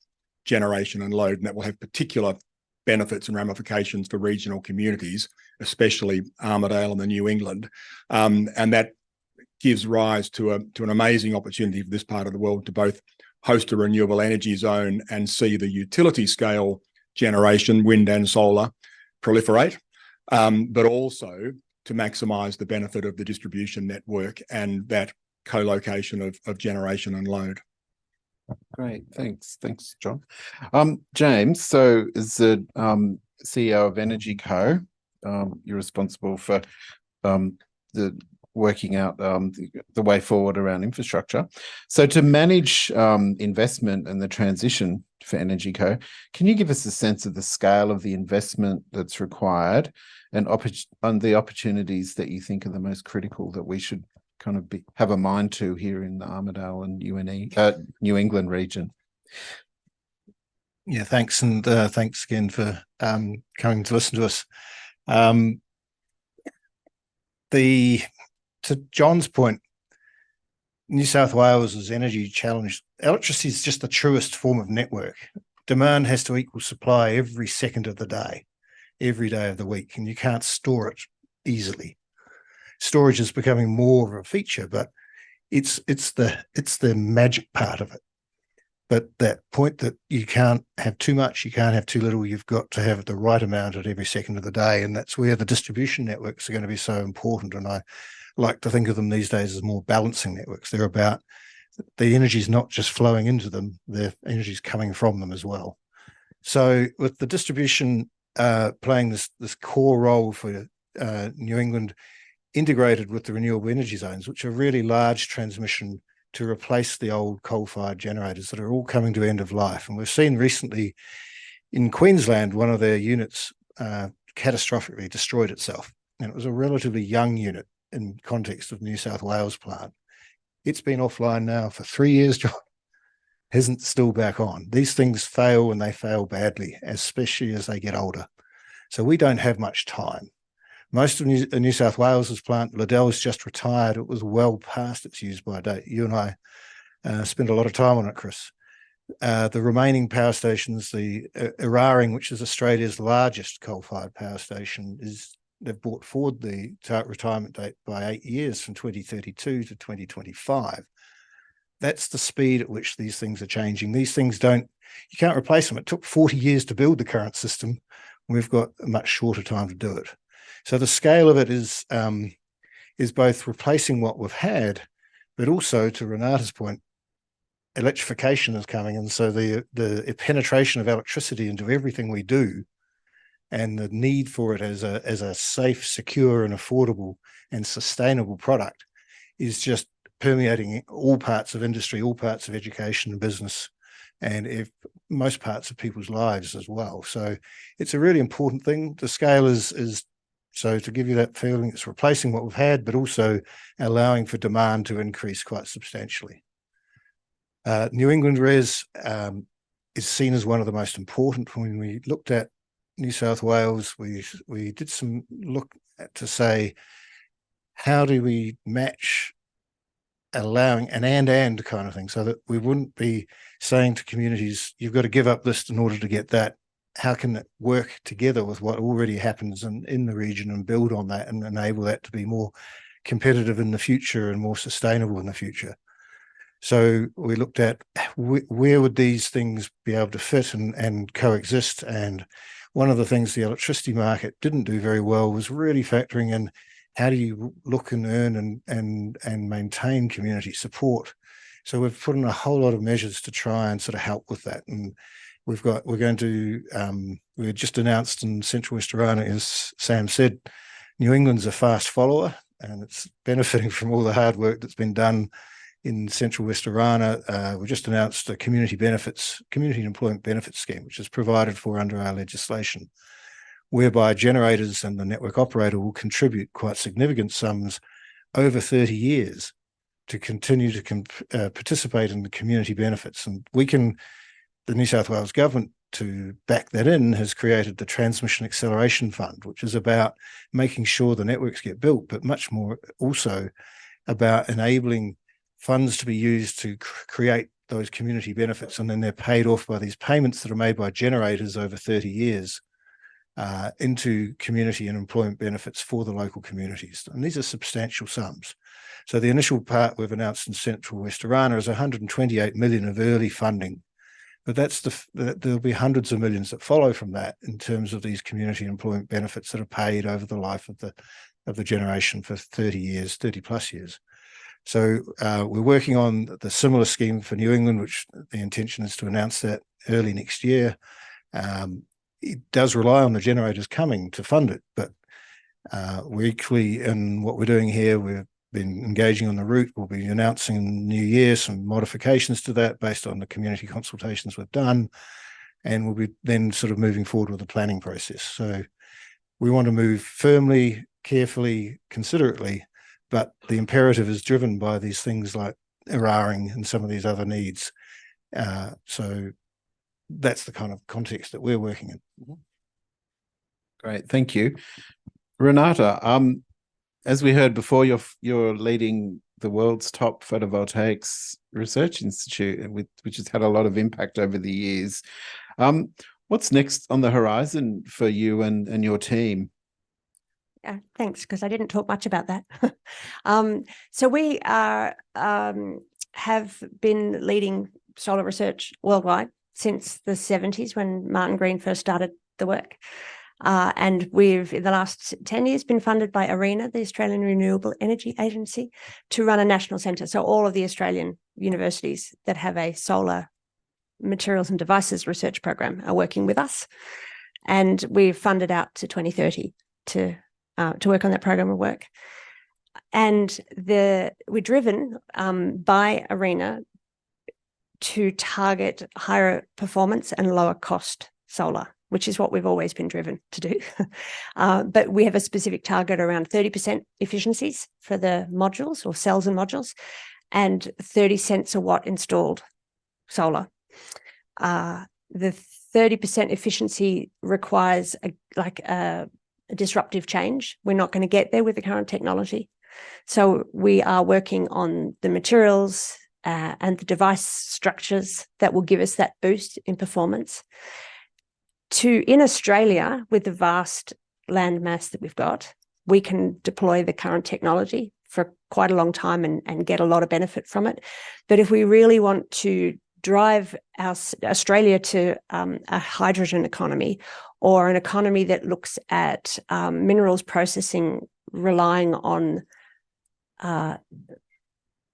generation and load, and that will have particular benefits and ramifications for regional communities, especially Armidale and the New England. And that gives rise to an amazing opportunity for this part of the world to both host a renewable energy zone and see the utility scale generation, wind and solar, proliferate, but also to maximise the benefit of the distribution network and that co-location of generation and load. Great, thanks, John. James, so as the CEO of Energy Co, you're responsible for the working out the way forward around infrastructure. So to manage investment and the transition for Energy Co, can you give us a sense of the scale of the investment that's required and the opportunities that you think are the most critical that we should kind of have a mind to here in the Armidale and UNE, New England region? Yeah, thanks. And thanks again for coming to listen to us. To John's point, New South Wales is energy challenged. Electricity is just the truest form of network. Demand has to equal supply every second of the day, every day of the week, and you can't store it easily. Storage is becoming more of a feature, but it's the magic part of it. But that point that you can't have too much, you can't have too little, you've got to have the right amount at every second of the day. And that's where the distribution networks are going to be so important. And I like to think of them these days as more balancing networks. They're about the energy is not just flowing into them, the energy is coming from them as well. So with the distribution playing this core role for New England, integrated with the renewable energy zones, which are really large transmission to replace the old coal-fired generators that are all coming to end of life. And we've seen recently in Queensland, one of their units catastrophically destroyed itself. And it was a relatively young unit in context of New South Wales plant. It's been offline now for 3 years, John. Isn't still back on. These things fail and they fail badly, especially as they get older. So we don't have much time. Most of New South Wales's plant, Liddell's just retired. It was well past its use-by date. You and I spent a lot of time on it, Chris. The remaining power stations, the Eraring, which is Australia's largest coal-fired power station, they've brought forward the retirement date by 8 years from 2032 to 2025. That's the speed at which these things are changing. These things you can't replace them. It took 40 years to build the current system. We've got a much shorter time to do it. So the scale of it is both replacing what we've had, but also, to Renate's point, electrification is coming. And so the penetration of electricity into everything we do and the need for it as a safe, secure and affordable and sustainable product is just permeating all parts of industry, all parts of education and business, and most parts of people's lives as well. So it's a really important thing. The scale is so, to give you that feeling, it's replacing what we've had, but also allowing for demand to increase quite substantially. New England Res is seen as one of the most important. When we looked at New South Wales, we did some look to say, how do we match allowing an and kind of thing, so that we wouldn't be saying to communities, you've got to give up this in order to get that. How can it work together with what already happens in the region and build on that and enable that to be more competitive in the future and more sustainable in the future? So we looked at where would these things be able to fit and coexist. And one of the things the electricity market didn't do very well was really factoring in, how do you look and earn and maintain community support? So we've put in a whole lot of measures to try and sort of help with that. And we just announced in Central West Orana, as Sam said, New England's a fast follower, and it's benefiting from all the hard work that's been done in Central West Orana. We just announced a community employment benefits scheme, which is provided for under our legislation, whereby generators and the network operator will contribute quite significant sums over 30 years to continue to participate in the community benefits. And the New South Wales government, to back that in, has created the Transmission Acceleration Fund, which is about making sure the networks get built, but much more also about enabling funds to be used to create those community benefits. And then they're paid off by these payments that are made by generators over 30 years into community and employment benefits for the local communities. And these are substantial sums. So the initial part we've announced in Central West Orana is 128 million of early funding. But there'll be hundreds of millions that follow from that in terms of these community employment benefits that are paid over the life of the generation for 30 plus years. So we're working on the similar scheme for New England, which the intention is to announce that early next year. It does rely on the generators coming to fund it, but we're equally, in what we're doing here, we've been engaging on the route. We'll be announcing in the new year some modifications to that based on the community consultations we've done, and we'll be then sort of moving forward with the planning process. So we want to move firmly, carefully, considerately, but the imperative is driven by these things like eraring and some of these other needs. So that's the kind of context that we're working in. Great, thank you. Renate, as we heard before, you're leading the world's top photovoltaics research institute, which has had a lot of impact over the years. What's next on the horizon for you and your team? Yeah, thanks, because I didn't talk much about that. So we have been leading solar research worldwide since the 70s, when Martin Green first started the work. And we've, in the last 10 years, been funded by ARENA, the Australian Renewable Energy Agency, to run a national centre. So all of the Australian universities that have a solar materials and devices research program are working with us. And we've funded out to 2030 to work on that program of work. And we're driven by ARENA to target higher performance and lower cost solar, which is what we've always been driven to do. But we have a specific target around 30% efficiencies for the modules or cells and modules, and 30 cents a watt installed solar. The 30% efficiency requires a disruptive change. We're not going to get there with the current technology. So we are working on the materials and the device structures that will give us that boost in performance. In Australia, with the vast land mass that we've got, we can deploy the current technology for quite a long time and get a lot of benefit from it. But if we really want to drive Australia to a hydrogen economy, or an economy that looks at minerals processing relying on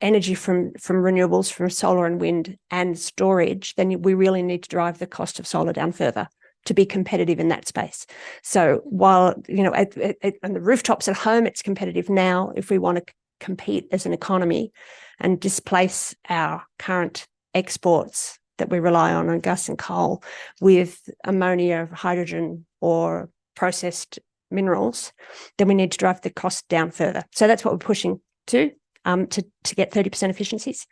energy from renewables, from solar and wind and storage, then we really need to drive the cost of solar down further to be competitive in that space. So while, you know, on the rooftops at home, it's competitive now, if we want to compete as an economy and displace our current exports that we rely on gas and coal with ammonia, hydrogen, or processed minerals, then we need to drive the cost down further. So that's what we're pushing to get 30% efficiencies.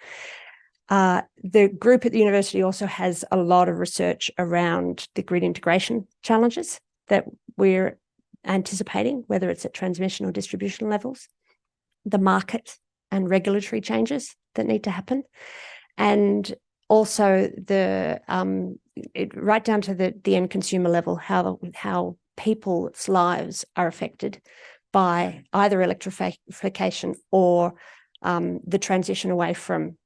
The group at the university also has a lot of research around the grid integration challenges that we're anticipating, whether it's at transmission or distribution levels, the market and regulatory changes that need to happen, and also right down to the end consumer level, how people's lives are affected by either electrification or the transition away from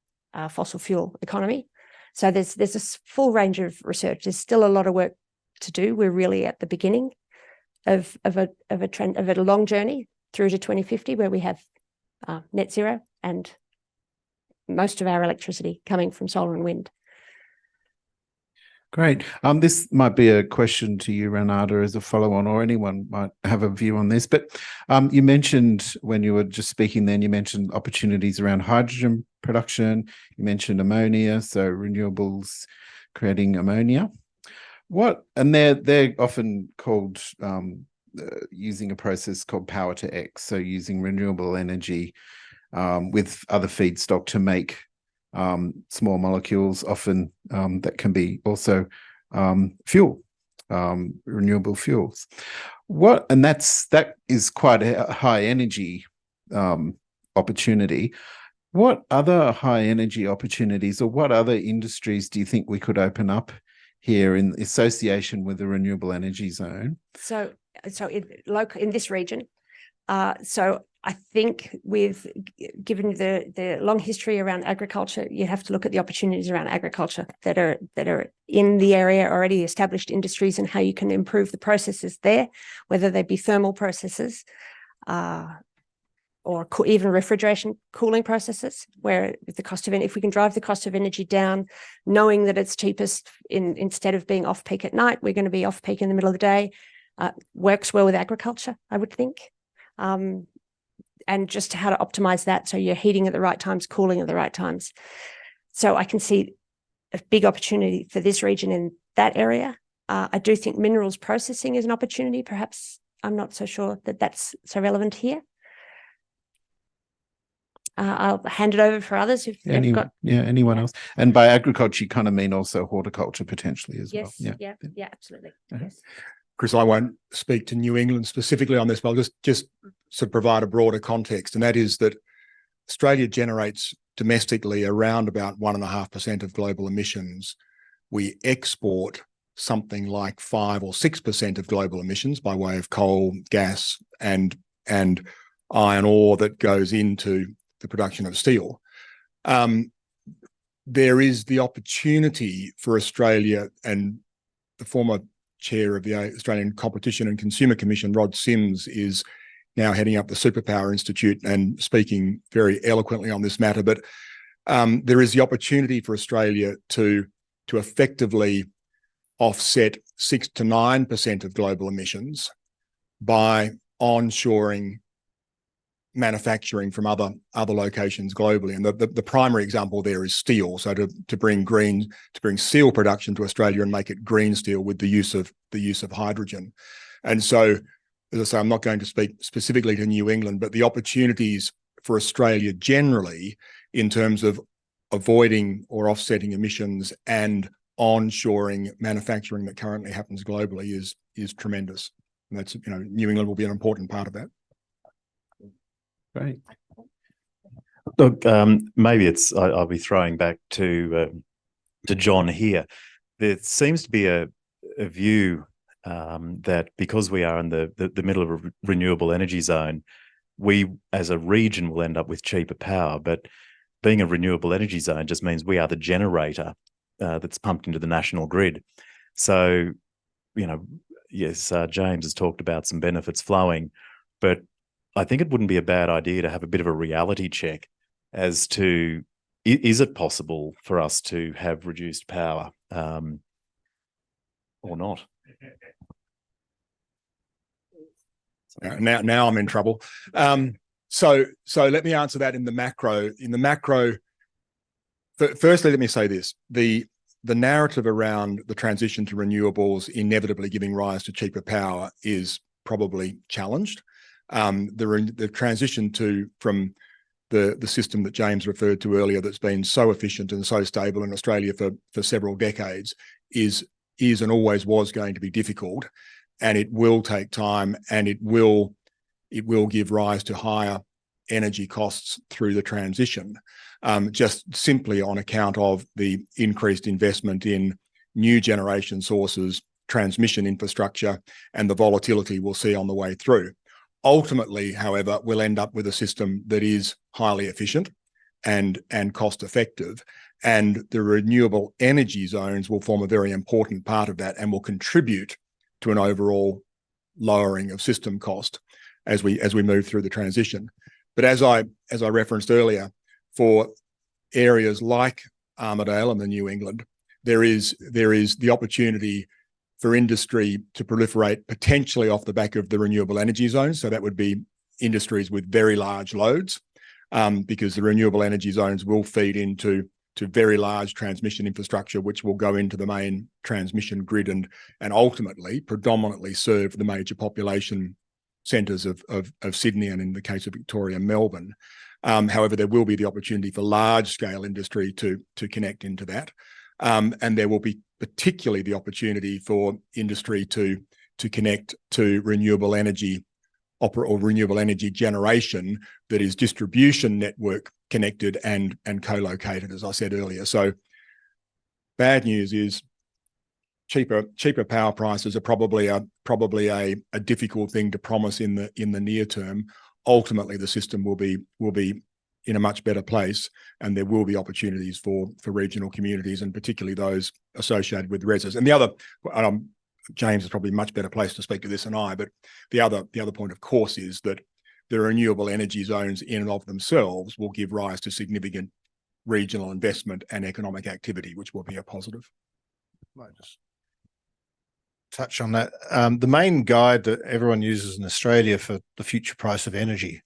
fossil fuel economy. So there's a full range of research. There's still a lot of work to do. We're really at the beginning of a long journey through to 2050, where we have net zero and most of our electricity coming from solar and wind. Great. This might be a question to you, Renate, as a follow-on, or anyone might have a view on this. But you mentioned, when you were just speaking then, you mentioned opportunities around hydrogen production. You mentioned ammonia, so renewables creating ammonia. And they're often called using a process called power to X, so using renewable energy with other feedstock to make small molecules, often that can be also fuel, renewable fuels. That is quite a high energy opportunity. What other high energy opportunities, or what other industries do you think we could open up here in association with the renewable energy zone? So in this region, I think given the long history around agriculture, you have to look at the opportunities around agriculture that are in the area, already established industries, and how you can improve the processes there, whether they be thermal processes or even refrigeration cooling processes, where if we can drive the cost of energy down, knowing that it's cheapest instead of being off-peak at night, we're going to be off-peak in the middle of the day, works well with agriculture, I would think. And just how to optimize that so you're heating at the right times, cooling at the right times. So I can see a big opportunity for this region in that area. I do think minerals processing is an opportunity. Perhaps I'm not so sure that that's so relevant here. I'll hand it over for others if they've got... anyone else. And by agriculture, you kind of mean also horticulture potentially as well. Yeah, absolutely. Yes. Chris, I won't speak to New England specifically on this, but I'll just sort of provide a broader context, and that is that Australia generates domestically around about 1.5% of global emissions. We export something like 5 or 6% of global emissions by way of coal, gas, and iron ore that goes into the production of steel. There is the opportunity for Australia, and the former chair of the Australian Competition and Consumer Commission, Rod Sims, is now heading up the Superpower Institute and speaking very eloquently on this matter. But there is the opportunity for Australia to effectively offset 6 to 9% of global emissions by onshoring manufacturing from other locations globally. And the primary example there is steel. So to bring steel production to Australia and make it green steel with the use of hydrogen. And so, as I say, I'm not going to speak specifically to New England, but the opportunities for Australia generally in terms of avoiding or offsetting emissions and onshoring manufacturing that currently happens globally is tremendous. And that's, New England will be an important part of that. Great. Look, maybe I'll be throwing back to John here. There seems to be a view that because we are in the middle of a renewable energy zone, we as a region will end up with cheaper power. But being a renewable energy zone just means we are the generator that's pumped into the national grid. So, yes, James has talked about some benefits flowing, but I think it wouldn't be a bad idea to have a bit of a reality check as to, is it possible for us to have reduced power or not? Now I'm in trouble. So let me answer that in the macro. Firstly, let me say this: the narrative around the transition to renewables inevitably giving rise to cheaper power is probably challenged. The transition from the system that James referred to earlier, that's been so efficient and so stable in Australia for several decades, is and always was going to be difficult, and it will take time, and it will give rise to higher energy costs through the transition, just simply on account of the increased investment in new generation sources, transmission infrastructure, and the volatility we'll see on the way through. Ultimately, however, we'll end up with a system that is highly efficient and cost effective, and the renewable energy zones will form a very important part of that and will contribute to an overall lowering of system cost as we move through the transition. But as I referenced earlier, for areas like Armidale and the New England, there is the opportunity for industry to proliferate potentially off the back of the renewable energy zones. So that would be industries with very large loads, because the renewable energy zones will feed into very large transmission infrastructure, which will go into the main transmission grid and ultimately predominantly serve the major population centres of Sydney, and in the case of Victoria, Melbourne. However, there will be the opportunity for large-scale industry to connect into that, and there will be particularly the opportunity for industry to connect to renewable energy or renewable energy generation that is distribution network connected and co-located, as I said earlier. So bad news is cheaper power prices are probably a difficult thing to promise in the near term. Ultimately, the system will be in a much better place, and there will be opportunities for regional communities, and particularly those associated with RESs. And the other, James is probably much better placed to speak to this than I, but the other point, of course, is that the renewable energy zones in and of themselves will give rise to significant regional investment and economic activity, which will be a positive. Might just touch on that. The main guide that everyone uses in Australia for the future price of energy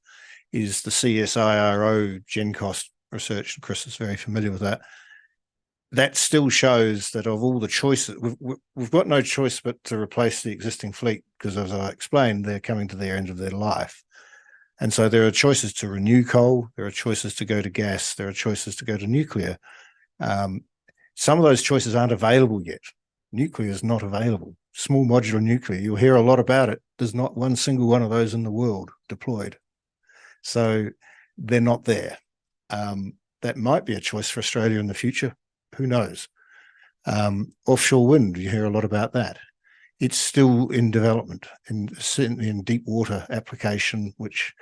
is the CSIRO Gen Cost research, and Chris is very familiar with that. That still shows that of all the choices, we've got no choice but to replace the existing fleet, because, as I explained, they're coming to the end of their life. And so there are choices to renew coal, there are choices to go to gas, there are choices to go to nuclear. Some of those choices aren't available yet. Nuclear is not available. Small modular nuclear, you'll hear a lot about it. There's not one single one of those in the world deployed. So they're not there. That might be a choice for Australia in the future. Who knows? Offshore wind, you hear a lot about that. It's still in development, in deep water application, which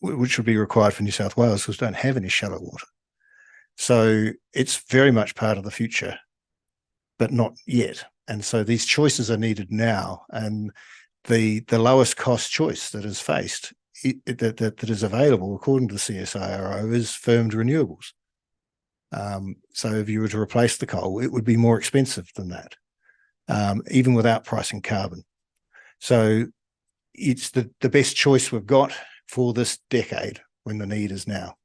would be required for New South Wales, because we don't have any shallow water. So it's very much part of the future, but not yet. And so these choices are needed now. And the lowest cost choice that is faced, that is available, according to the CSIRO, is firmed renewables. So if you were to replace the coal, it would be more expensive than that, even without pricing carbon. So it's the best choice we've got for this decade, when the need is now.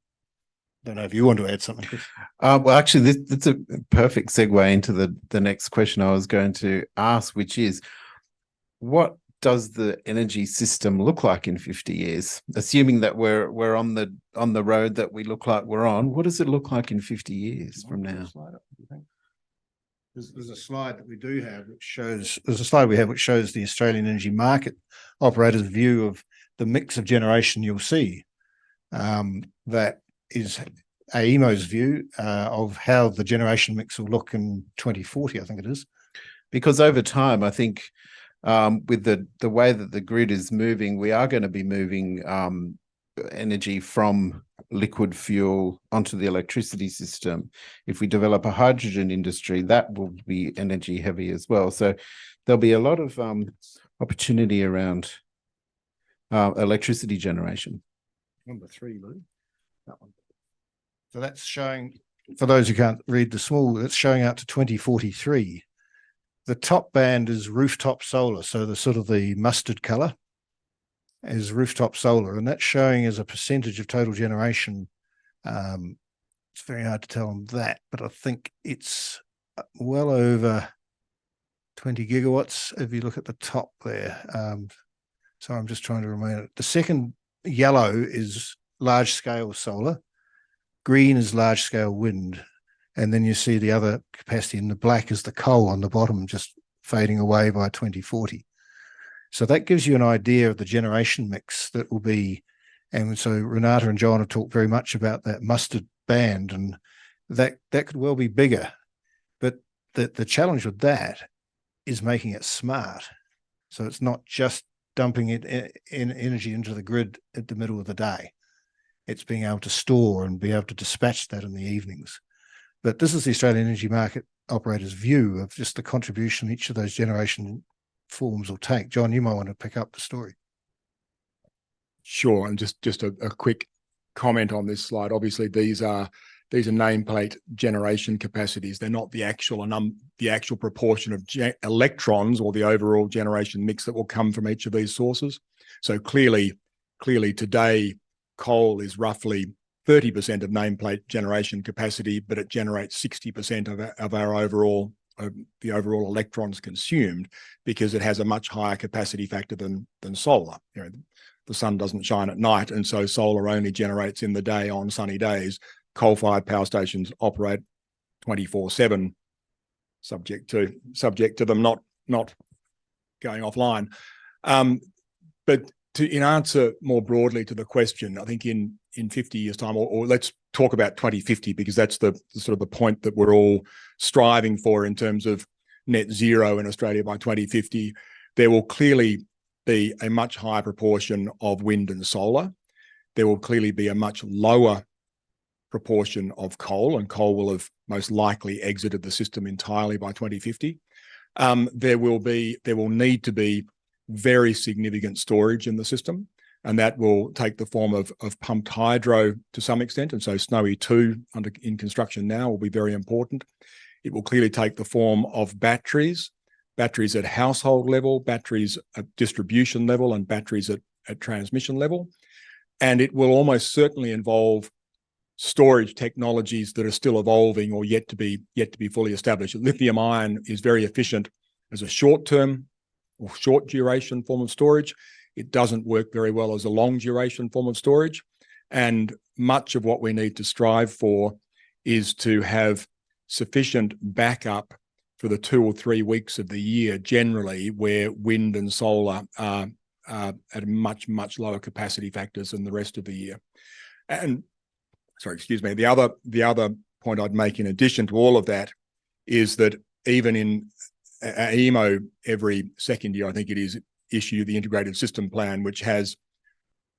Don't know if you want to add something, Chris. Well, actually, that's a perfect segue into the next question I was going to ask, which is, what does the energy system look like in 50 years? Assuming that we're on the road that we look like we're on, what does it look like in 50 years from now? There's a slide that we do have which shows, the Australian energy market operator's view of the mix of generation you'll see. That is AEMO's view of how the generation mix will look in 2040, I think it is. Because over time, I think with the way that the grid is moving, we are going to be moving energy from liquid fuel onto the electricity system. If we develop a hydrogen industry, that will be energy heavy as well. So there'll be a lot of opportunity around electricity generation. Number 3, Lou. That one. So that's showing, for those who can't read the small, it's showing out to 2043. The top band is rooftop solar. So the sort of the mustard color is rooftop solar, and that's showing as a percentage of total generation. It's very hard to tell on that, but I think it's well over 20 gigawatts if you look at the top there. So I'm just trying to remain it. The second yellow is large scale solar, green is large scale wind, and then you see the other capacity, and the black is the coal on the bottom, just fading away by 2040. So that gives you an idea of the generation mix that will be, and so Renate and John have talked very much about that mustard band, and that could well be bigger. But the challenge with that is making it smart. So it's not just dumping it in energy into the grid at the middle of the day. It's being able to store and be able to dispatch that in the evenings. But this is the Australian Energy Market Operator's view of just the contribution each of those generation forms will take. John, you might want to pick up the story. Sure, and just a quick comment on this slide. Obviously, these are nameplate generation capacities. They're not the actual proportion of electrons or the overall generation mix that will come from each of these sources. So clearly today, coal is roughly 30% of nameplate generation capacity, but it generates 60% of our overall the overall electrons consumed, because it has a much higher capacity factor than solar. You know, the sun doesn't shine at night, and so solar only generates in the day on sunny days. Coal-fired power stations operate 24/7, subject to them not going offline. But in answer more broadly to the question, I think in 50 years' time, or let's talk about 2050, because that's the sort of the point that we're all striving for in terms of net zero in Australia by 2050, there will clearly be a much higher proportion of wind and solar. There will clearly be a much lower proportion of coal, and coal will have most likely exited the system entirely by 2050. There will need to be very significant storage in the system, and that will take the form of pumped hydro to some extent. And so Snowy 2 in construction now will be very important. It will clearly take the form of batteries at household level, batteries at distribution level, and batteries at transmission level. And it will almost certainly involve storage technologies that are still evolving or yet to be fully established. Lithium ion is very efficient as a short-term or short duration form of storage. It doesn't work very well as a long duration form of storage. And much of what we need to strive for is to have sufficient backup for the 2 or 3 weeks of the year generally where wind and solar are at much, much lower capacity factors than the rest of the year. And sorry, excuse me, the other point I'd make in addition to all of that is that even in AEMO every second year, I think it is, issue the Integrated System Plan, which has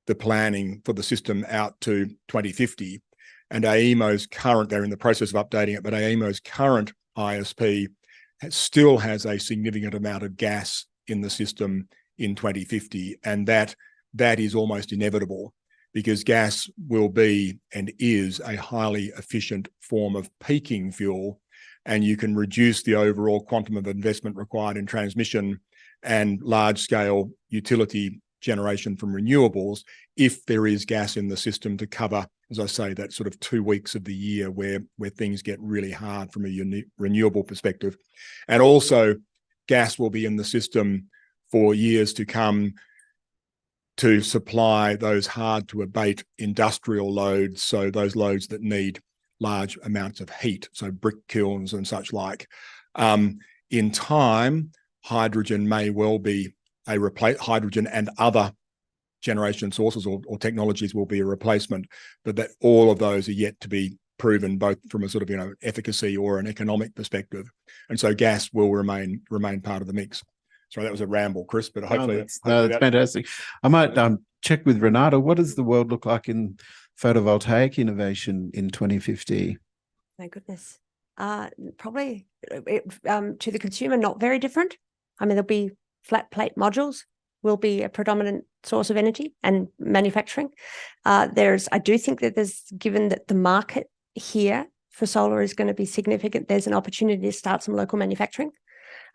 the planning for the system out to 2050. And AEMO's current, they're in the process of updating it, but AEMO's current ISP still has a significant amount of gas in the system in 2050. And that is almost inevitable, because gas will be and is a highly efficient form of peaking fuel, and you can reduce the overall quantum of investment required in transmission and large-scale utility generation from renewables if there is gas in the system to cover, as I say, that sort of 2 weeks of the year where things get really hard from a renewable perspective. And also, gas will be in the system for years to come to supply those hard-to-abate industrial loads, so those loads that need large amounts of heat, so brick kilns and such like. In time, hydrogen may well be hydrogen and other generation sources or technologies will be a replacement, but that all of those are yet to be proven, both from a sort of efficacy or an economic perspective. And so gas will remain part of the mix. Sorry, that was a ramble, Chris, but No, hopefully that's fantastic. I might check with Renate. What does the world look like in photovoltaic innovation in 2050? My goodness. Probably to the consumer, not very different. I mean, there'll be flat plate modules will be a predominant source of energy and manufacturing. I do think that given that the market here for solar is going to be significant, there's an opportunity to start some local manufacturing.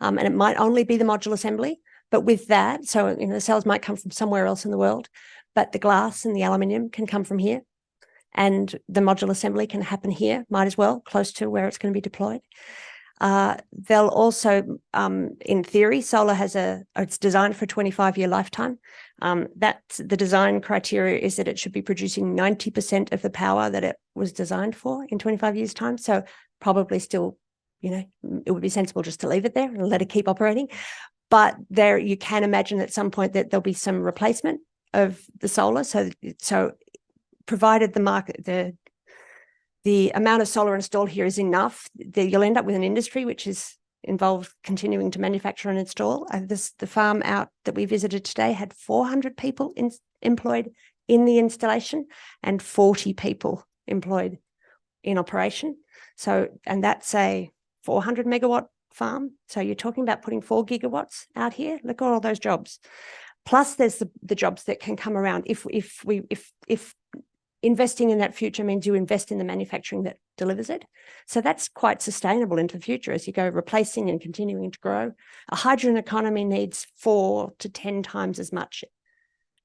And it might only be the module assembly, but with that, so the cells might come from somewhere else in the world, but the glass and the aluminium can come from here. And the module assembly can happen here, might as well, close to where it's going to be deployed. They'll also, in theory, solar it's designed for a 25-year lifetime. That's the design criteria is that it should be producing 90% of the power that it was designed for in 25 years' time. So probably still, it would be sensible just to leave it there and let it keep operating. But you can imagine at some point that there'll be some replacement of the solar. So provided the market, the amount of solar installed here is enough, you'll end up with an industry which is involved continuing to manufacture and install. The farm out that we visited today had 400 people employed in the installation and 40 people employed in operation. So, and that's a 400 megawatt farm. So you're talking about putting 4 gigawatts out here. Look at all those jobs. Plus there's the jobs that can come around if investing in that future means you invest in the manufacturing that delivers it. So that's quite sustainable into the future as you go replacing and continuing to grow. A hydrogen economy needs 4 to 10 times as much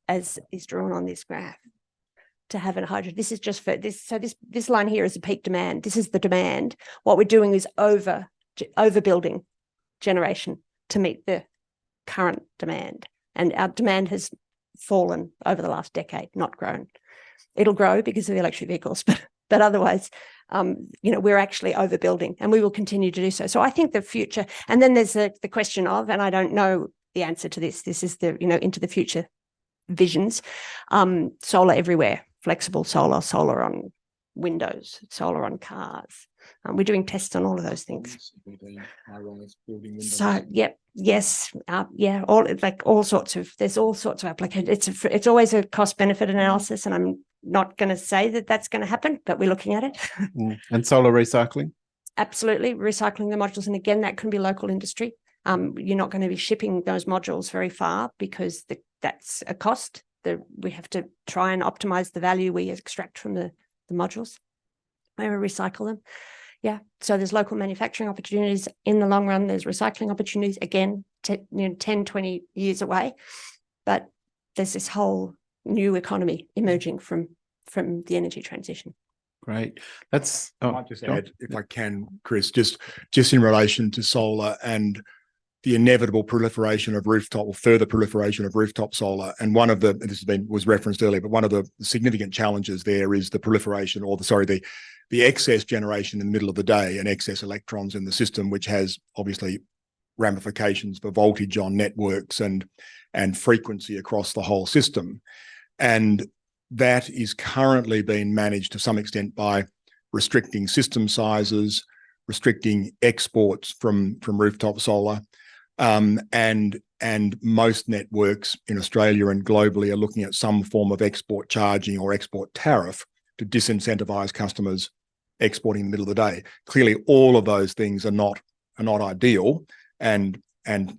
as is drawn on this graph to have a hydrogen. This is just for this. So this line here is a peak demand. This is the demand. What we're doing is overbuilding generation to meet the current demand. And our demand has fallen over the last decade, not grown. It'll grow because of the electric vehicles, but otherwise, we're actually overbuilding and we will continue to do so. So I think the future, and then there's the question of, and I don't know the answer to this is the, into the future visions, solar everywhere, flexible solar on windows, solar on cars. We're doing tests on all of those things. So, yep, yes, all sorts of applications. It's always a cost benefit analysis, and I'm not going to say that that's going to happen, but we're looking at it. And solar recycling? Absolutely, recycling the modules, and again, that can be local industry. You're not going to be shipping those modules very far because that's a cost. We have to try and optimize the value we extract from the modules. Maybe recycle them. Yeah, so there's local manufacturing opportunities in the long run. There's recycling opportunities, again, 10, 20 years away. But there's this whole new economy emerging from the energy transition. Great. I might just add, if I can, Chris, just in relation to solar and the inevitable proliferation of further proliferation of rooftop solar. And one of was referenced earlier, but one of the significant challenges there is the proliferation the excess generation in the middle of the day and excess electrons in the system, which has obviously ramifications for voltage on networks and frequency across the whole system. And that is currently being managed to some extent by restricting system sizes, restricting exports from rooftop solar. And most networks in Australia and globally are looking at some form of export charging or export tariff to disincentivize customers exporting in the middle of the day. Clearly, all of those things are not ideal and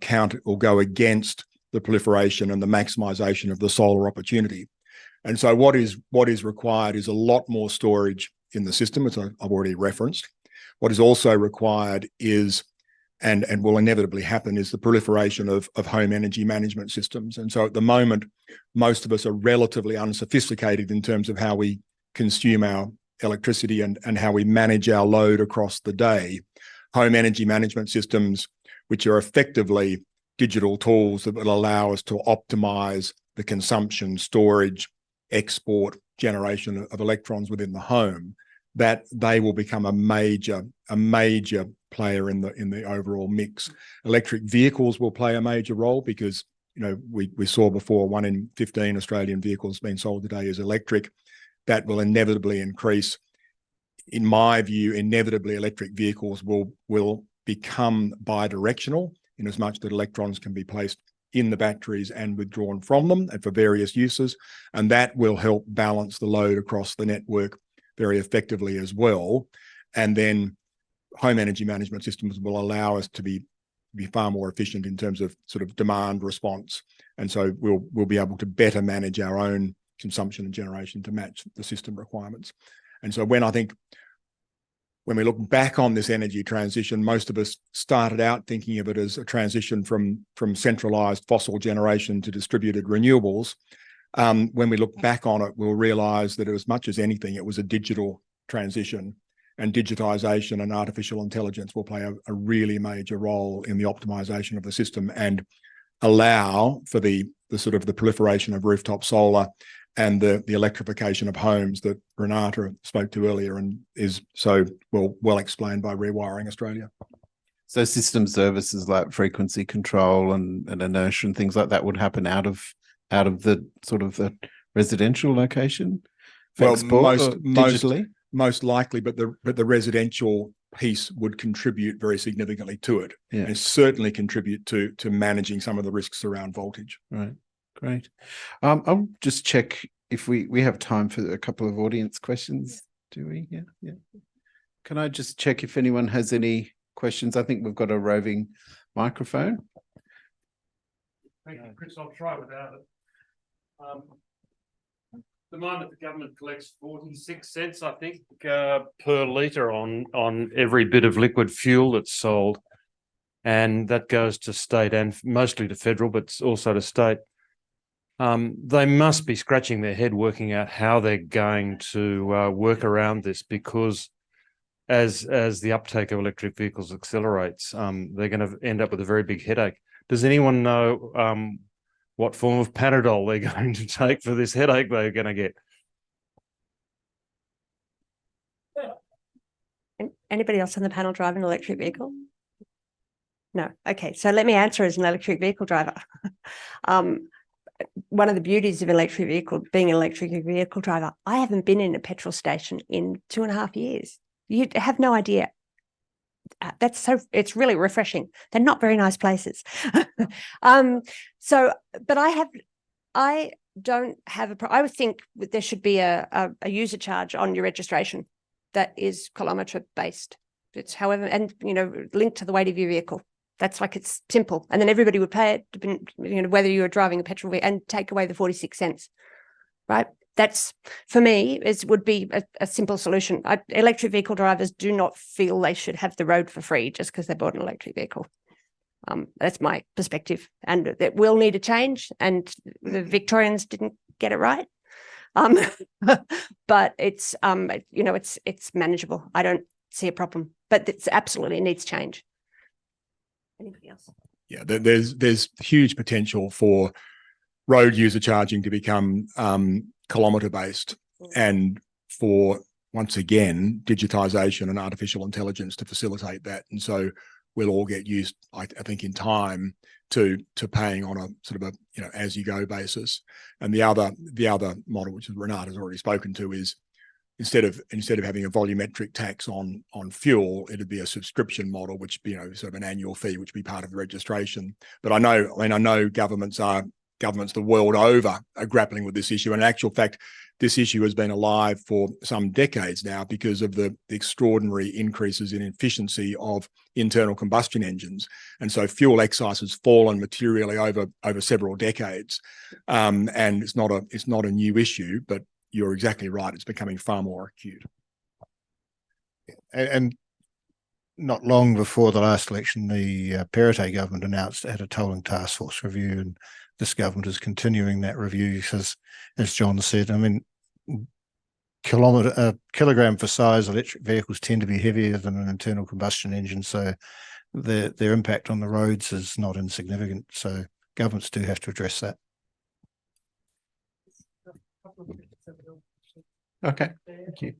count or go against the proliferation and the maximization of the solar opportunity. And so what is required is a lot more storage in the system, as I've already referenced. What is also required is, and will inevitably happen, is the proliferation of home energy management systems. And so at the moment, most of us are relatively unsophisticated in terms of how we consume our electricity and how we manage our load across the day. Home energy management systems, which are effectively digital tools that will allow us to optimize the consumption, storage, export, generation of electrons within the home, that they will become a major player in the overall mix. Electric vehicles will play a major role because we saw before 1 in 15 Australian vehicles being sold today is electric. That will inevitably increase. In my view, inevitably electric vehicles will become bidirectional in as much that electrons can be placed in the batteries and withdrawn from them and for various uses. And that will help balance the load across the network very effectively as well. And then home energy management systems will allow us to be far more efficient in terms of sort of demand response. And so we'll be able to better manage our own consumption and generation to match the system requirements. And so when we look back on this energy transition, most of us started out thinking of it as a transition from centralized fossil generation to distributed renewables. When we look back on it, we'll realize that as much as anything, it was a digital transition, and digitization and artificial intelligence will play a really major role in the optimization of the system and allow for the sort of the proliferation of rooftop solar and the electrification of homes that Renate spoke to earlier and is so well explained by Rewiring Australia. So system services like frequency control and inertia and things like that would happen out of the sort of the residential location? Well, digitally? Most likely, but the residential piece would contribute very significantly to it, and certainly contribute to managing some of the risks around voltage. Right, great. I'll just check if we have time for a couple of audience questions. Do we? Yeah. Can I just check if anyone has any questions? I think we've got a roving microphone. Thank you, Chris. I'll try without it. The moment the government collects 46 cents, I think, per litre on every bit of liquid fuel that's sold. And that goes to state and mostly to federal, but also to state. They must be scratching their head working out how they're going to work around this, because as the uptake of electric vehicles accelerates, they're going to end up with a very big headache. Does anyone know what form of Panadol they're going to take for this headache they're going to get? Anybody else on the panel drive an electric vehicle? No. Okay, so let me answer as an electric vehicle driver. One of the beauties of being an electric vehicle driver, I haven't been in a petrol station in 2.5 years. You have no idea. It's really refreshing. They're not very nice places. But I don't have I would think that there should be a user charge on your registration that is kilometre based. It's however, and linked to the weight of your vehicle. That's it's simple. And then everybody would pay it, whether you were driving a petrol vehicle, and take away the 46 cents, right? That's, for me, would be a simple solution. Electric vehicle drivers do not feel they should have the road for free just because they bought an electric vehicle. That's my perspective, and it will need a change. And the Victorians didn't get it right, but it's it's manageable. I don't see a problem, but it absolutely needs change. Anybody else? Yeah, there's huge potential for road user charging to become kilometre based, and for, once again, digitization and artificial intelligence to facilitate that. And so we'll all get used, I think, in time to paying on a sort of a as you go basis. And the other model, which Renate has already spoken to, is instead of having a volumetric tax on fuel, it'd be a subscription model, which be sort of an annual fee, which would be part of the registration. But I know governments the world over are grappling with this issue. And in actual fact, this issue has been alive for some decades now because of the extraordinary increases in efficiency of internal combustion engines. And so fuel excise has fallen materially over several decades. And it's not a new issue, but you're exactly right. It's becoming far more acute. And not long before the last election, the Perrottet government announced it had a tolling task force review, and this government is continuing that review because, as John said, kilogram for size electric vehicles tend to be heavier than an internal combustion engine, so their impact on the roads is not insignificant. So governments do have to address that. Okay, thank you.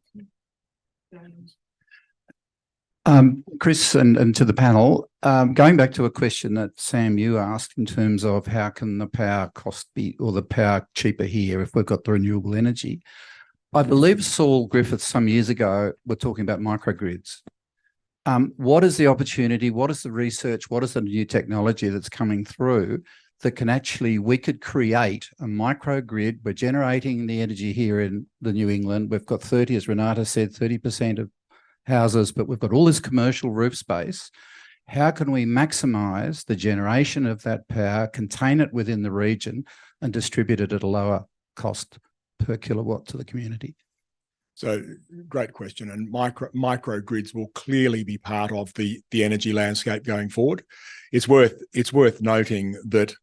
Chris and to the panel, going back to a question that Sam, you asked in terms of how can the power cost be, or the power cheaper here if we've got the renewable energy. I believe Saul Griffiths some years ago were talking about microgrids. What is the opportunity? What is the research? What is the new technology that's coming through that can actually, we could create a microgrid? We're generating the energy here in the New England. We've got 30, as Renate said, 30% of houses, but we've got all this commercial roof space. How can we maximize the generation of that power, contain it within the region and distribute it at a lower cost per kilowatt to the community? So great question. And microgrids will clearly be part of the energy landscape going forward. It's worth noting that,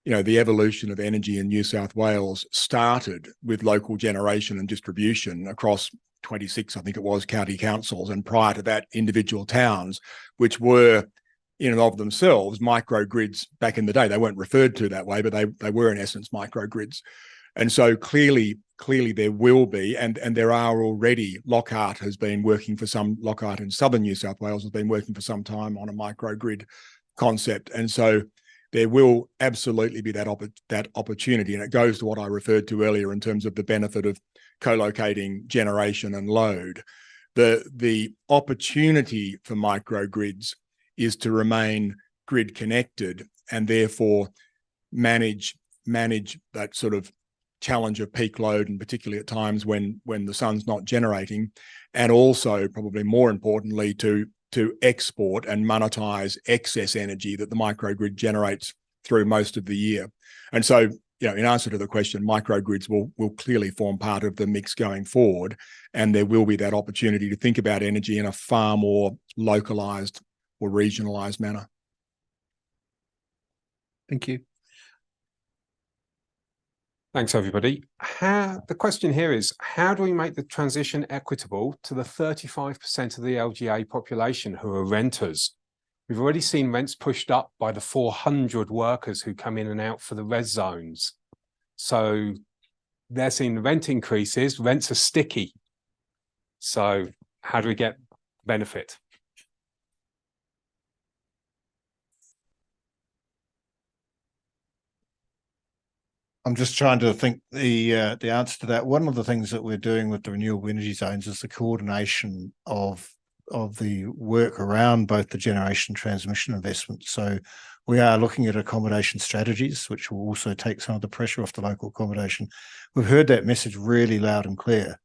you know, the evolution of energy in New South Wales started with local generation and distribution across 26, I think it was, county councils, and prior to that, individual towns, which were in and of themselves microgrids back in the day. They weren't referred to that way, but they were in essence microgrids. And so clearly there will be, and there are already, Lockhart in southern New South Wales has been working for some time on a microgrid concept. And so there will absolutely be that opportunity. And it goes to what I referred to earlier in terms of the benefit of co-locating generation and load. The opportunity for microgrids is to remain grid connected and therefore manage that sort of challenge of peak load, and particularly at times when the sun's not generating, and also probably more importantly to export and monetize excess energy that the microgrid generates through most of the year. And so, you know, in answer to the question, microgrids will clearly form part of the mix going forward, and there will be that opportunity to think about energy in a far more localized or regionalized manner. Thank you. Thanks, everybody. The question here is, how do we make the transition equitable to the 35% of the LGA population who are renters? We've already seen rents pushed up by the 400 workers who come in and out for the res zones. So they're seeing the rent increases, rents are sticky. So how do we get benefit? I'm just trying to think the answer to that. One of the things that we're doing with the renewable energy zones is the coordination of the work around both the generation transmission investment. So we are looking at accommodation strategies, which will also take some of the pressure off the local accommodation. We've heard that message really loud and clear.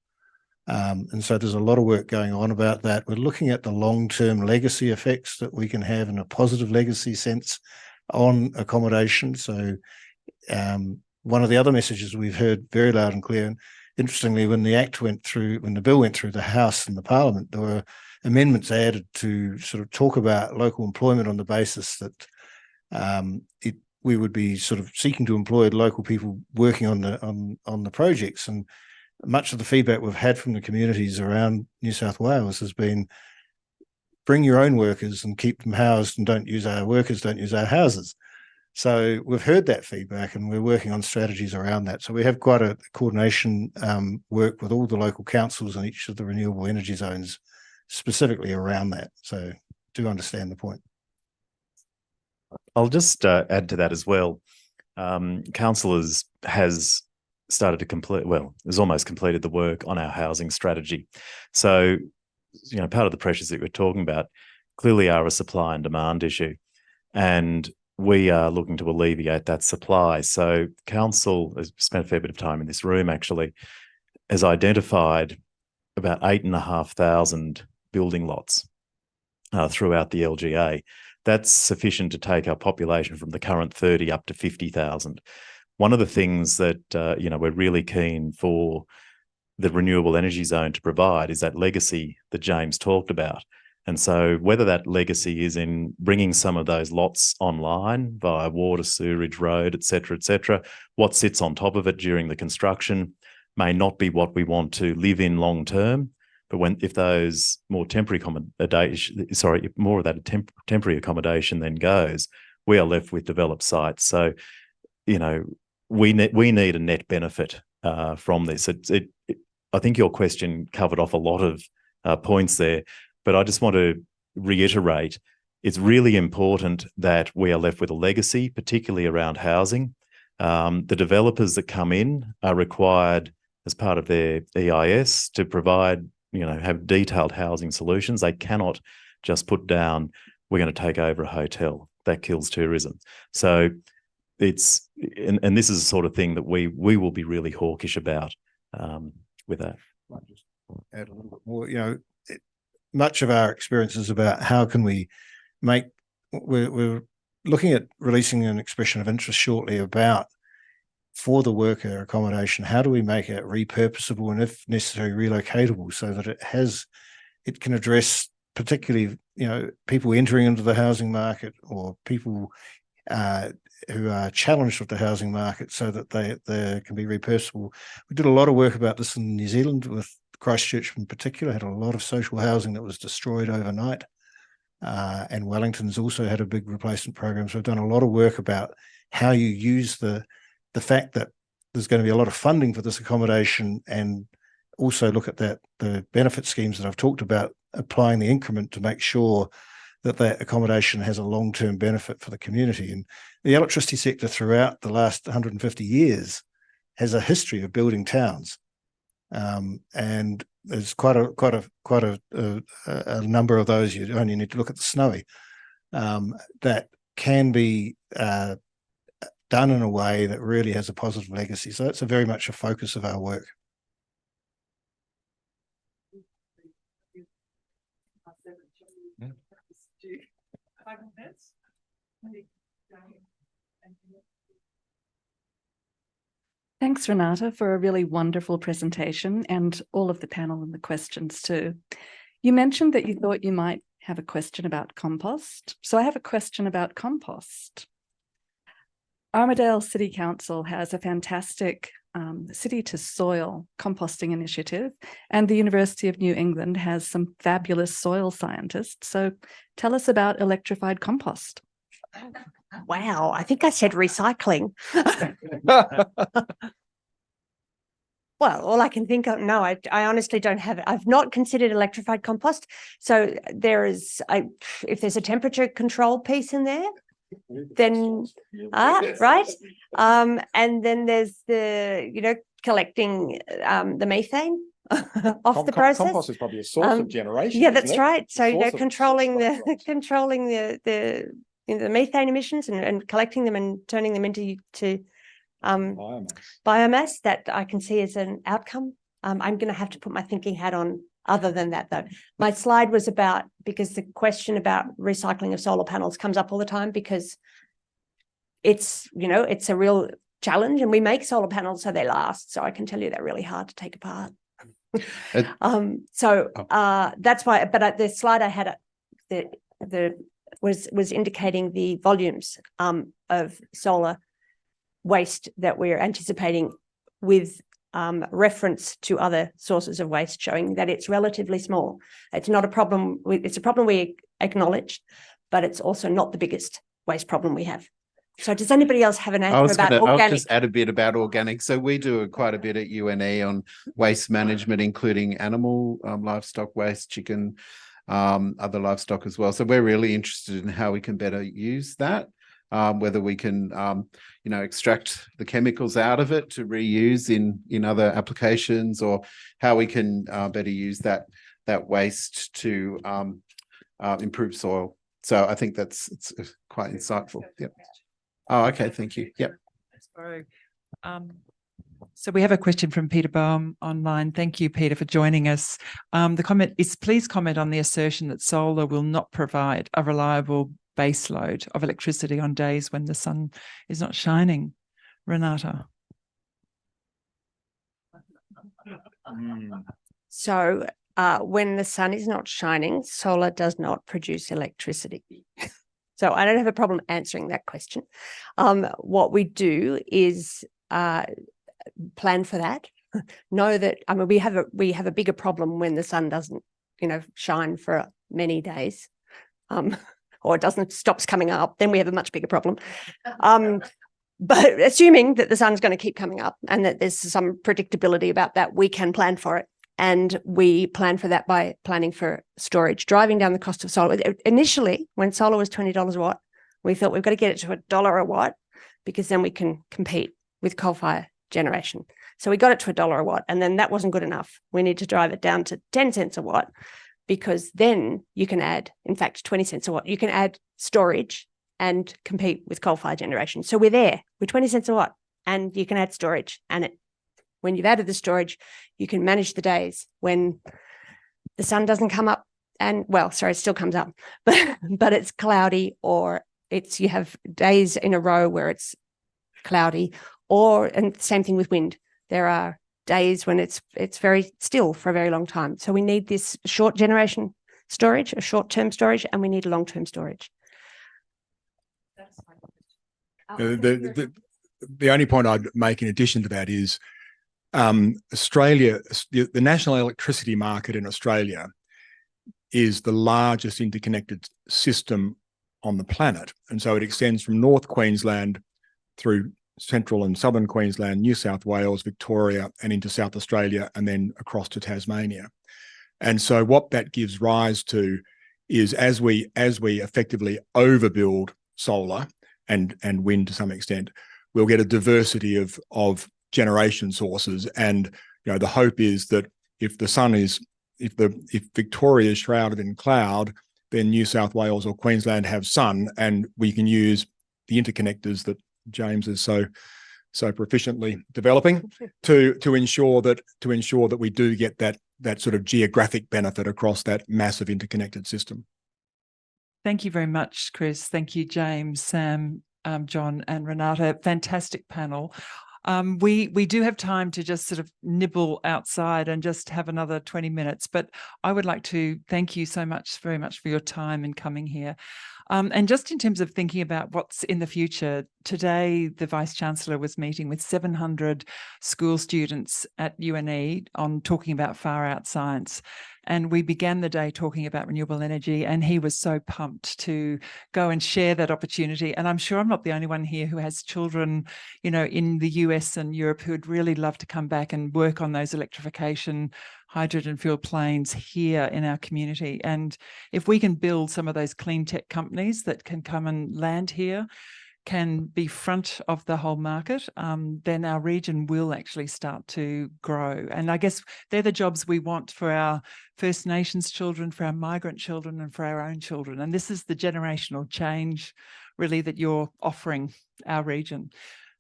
And so there's a lot of work going on about that. We're looking at the long-term legacy effects that we can have in a positive legacy sense on accommodation. So one of the other messages we've heard very loud and clear, and interestingly, when the bill went through the House and the Parliament, there were amendments added to sort of talk about local employment on the basis that we would be sort of seeking to employ local people working on the projects. And much of the feedback we've had from the communities around New South Wales has been, bring your own workers and keep them housed, and don't use our workers, don't use our houses. So we've heard that feedback, and we're working on strategies around that. So we have quite a coordination work with all the local councils in each of the renewable energy zones, specifically around that. So do understand the point. I'll just add to that as well. Council has started to has almost completed the work on our housing strategy. So, you know, part of the pressures that we're talking about clearly are a supply and demand issue. And we are looking to alleviate that supply. So Council has spent a fair bit of time in this room, actually, has identified about 8,500 building lots throughout the LGA. That's sufficient to take our population from the current 30 up to 50,000. One of the things that we're really keen for the renewable energy zone to provide is that legacy that James talked about. And so whether that legacy is in bringing some of those lots online via water, sewerage, road, et cetera, what sits on top of it during the construction may not be what we want to live in long term. But if those more temporary temporary accommodation then goes, we are left with developed sites. So, you know, we need a net benefit from this. I think your question covered off a lot of points there. But I just want to reiterate, it's really important that we are left with a legacy, particularly around housing. The developers that come in are required as part of their EIS to provide, have detailed housing solutions. They cannot just put down, we're going to take over a hotel. That kills tourism. So it's, and this is the sort of thing that we will be really hawkish about with that. Might just add a little bit more, much of our experience is about how can we make, we're looking at releasing an expression of interest shortly about, for the worker accommodation, how do we make it repurposable and if necessary relocatable so that it can address particularly, people entering into the housing market or people who are challenged with the housing market so that they can be repurposable. We did a lot of work about this in New Zealand with Christchurch in particular, had a lot of social housing that was destroyed overnight. And Wellington's also had a big replacement program. So we've done a lot of work about how you use the fact that there's going to be a lot of funding for this accommodation and also look at the benefit schemes that I've talked about, applying the increment to make sure that accommodation has a long-term benefit for the community. And the electricity sector throughout the last 150 years has a history of building towns. And there's quite a number of those. You only need to look at the Snowy that can be done in a way that really has a positive legacy. So that's very much a focus of our work. Thanks, Renata, for a really wonderful presentation and all of the panel and the questions too. You mentioned that you thought you might have a question about compost. So I have a question about compost. Armidale City Council has a fantastic city to soil composting initiative, and the University of New England has some fabulous soil scientists. So tell us about electrified compost. Wow, I think I said recycling. Well, all I can think of, no, I honestly don't have it. I've not considered electrified compost. So there is, if there's a temperature control piece in there, then, right. And then there's the, collecting the methane off the process. Compost is probably a source of generation. Yeah, that's isn't it? right. So, controlling source the methane emissions and collecting them and turning them into biomass that I can see as an outcome. I'm going to have to put my thinking hat on other than that, though. My slide was about, because the question about recycling of solar panels comes up all the time because it's, it's a real challenge, and we make solar panels so they last. So I can tell you they're really hard to take apart. That's why, but the slide I had was indicating the volumes of solar waste that we're anticipating with reference to other sources of waste, showing that it's relatively small. It's not a problem. It's a problem we acknowledge, but it's also not the biggest waste problem we have. So does anybody else have an answer about organic? I'll just add a bit about organic. So we do quite a bit at UNE on waste management, including animal, livestock waste, chicken, other livestock as well. So we're really interested in how we can better use that. Whether we can, extract the chemicals out of it to reuse in other applications, or how we can better use that waste to improve soil. So I think it's quite insightful. Yep. Oh, okay. Thank you. Yep. So we have a question from Peter Baum online. Thank you, Peter, for joining us. The comment is, please comment on the assertion that solar will not provide a reliable base load of electricity on days when the sun is not shining. Renata. So when the sun is not shining, solar does not produce electricity. So I don't have a problem answering that question. What we do is plan for that. Know that, we have a bigger problem when the sun doesn't, shine for many days. Or it stops coming up, then we have a much bigger problem. But assuming that the sun's going to keep coming up and that there's some predictability about that, we can plan for it. And we plan for that by planning for storage, driving down the cost of solar. Initially, when solar was $20 a watt, we thought we've got to get it to $1 a watt because then we can compete with coal-fired generation. So we got it to $1 a watt, and then that wasn't good enough. We need to drive it down to 10 cents a watt because then you can add, in fact, 20 cents a watt. You can add storage and compete with coal-fired generation. So we're there. We're 20 cents a watt, and you can add storage. And when you've added the storage, you can manage the days when the sun doesn't come up, and well, sorry, it still comes up, but it's cloudy, or you have days in a row where it's cloudy, and same thing with wind. There are days when it's very still for a very long time. So we need this short generation storage, a short-term storage, and we need a long-term storage. The only point I'd make in addition to that is Australia, the national electricity market in Australia is the largest interconnected system on the planet. And so it extends from North Queensland through central and southern Queensland, New South Wales, Victoria, and into South Australia, and then across to Tasmania. And so what that gives rise to is as we effectively overbuild solar and wind to some extent, we'll get a diversity of generation sources. And the hope is that if Victoria is shrouded in cloud, then New South Wales or Queensland have sun, and we can use the interconnectors that James is so proficiently developing to ensure that we do get that sort of geographic benefit across that massive interconnected system. Thank you very much, Chris. Thank you, James, Sam, John, and Renate. Fantastic panel. We do have time to just sort of nibble outside and just have another 20 minutes, but I would like to thank you very much for your time in coming here. And just in terms of thinking about what's in the future, today the Vice-Chancellor was meeting with 700 school students at UNE on talking about far out science. And we began the day talking about renewable energy, and he was so pumped to go and share that opportunity. And I'm sure I'm not the only one here who has children, in the US and Europe who would really love to come back and work on those electrification hydrogen fuel planes here in our community. And if we can build some of those clean tech companies that can come and land here, can be front of the whole market, then our region will actually start to grow. And I guess they're the jobs we want for our First Nations children, for our migrant children, and for our own children. And this is the generational change, really, that you're offering our region.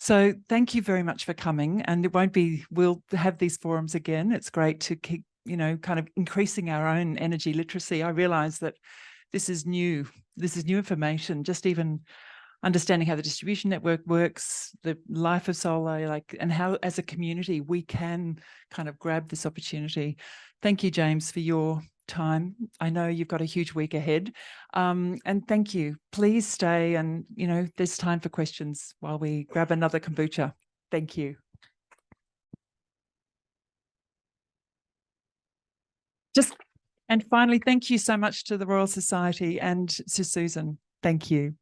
So thank you very much for coming. And we'll have these forums again. It's great to keep, kind of increasing our own energy literacy. I realize that this is new information, just even understanding how the distribution network works, the life of solar, and how as a community we can kind of grab this opportunity. Thank you, James, for your time. I know you've got a huge week ahead. And thank you. Please stay, and there's time for questions while we grab another kombucha. Thank you. And finally, thank you so much to the Royal Society and to Susan. Thank you.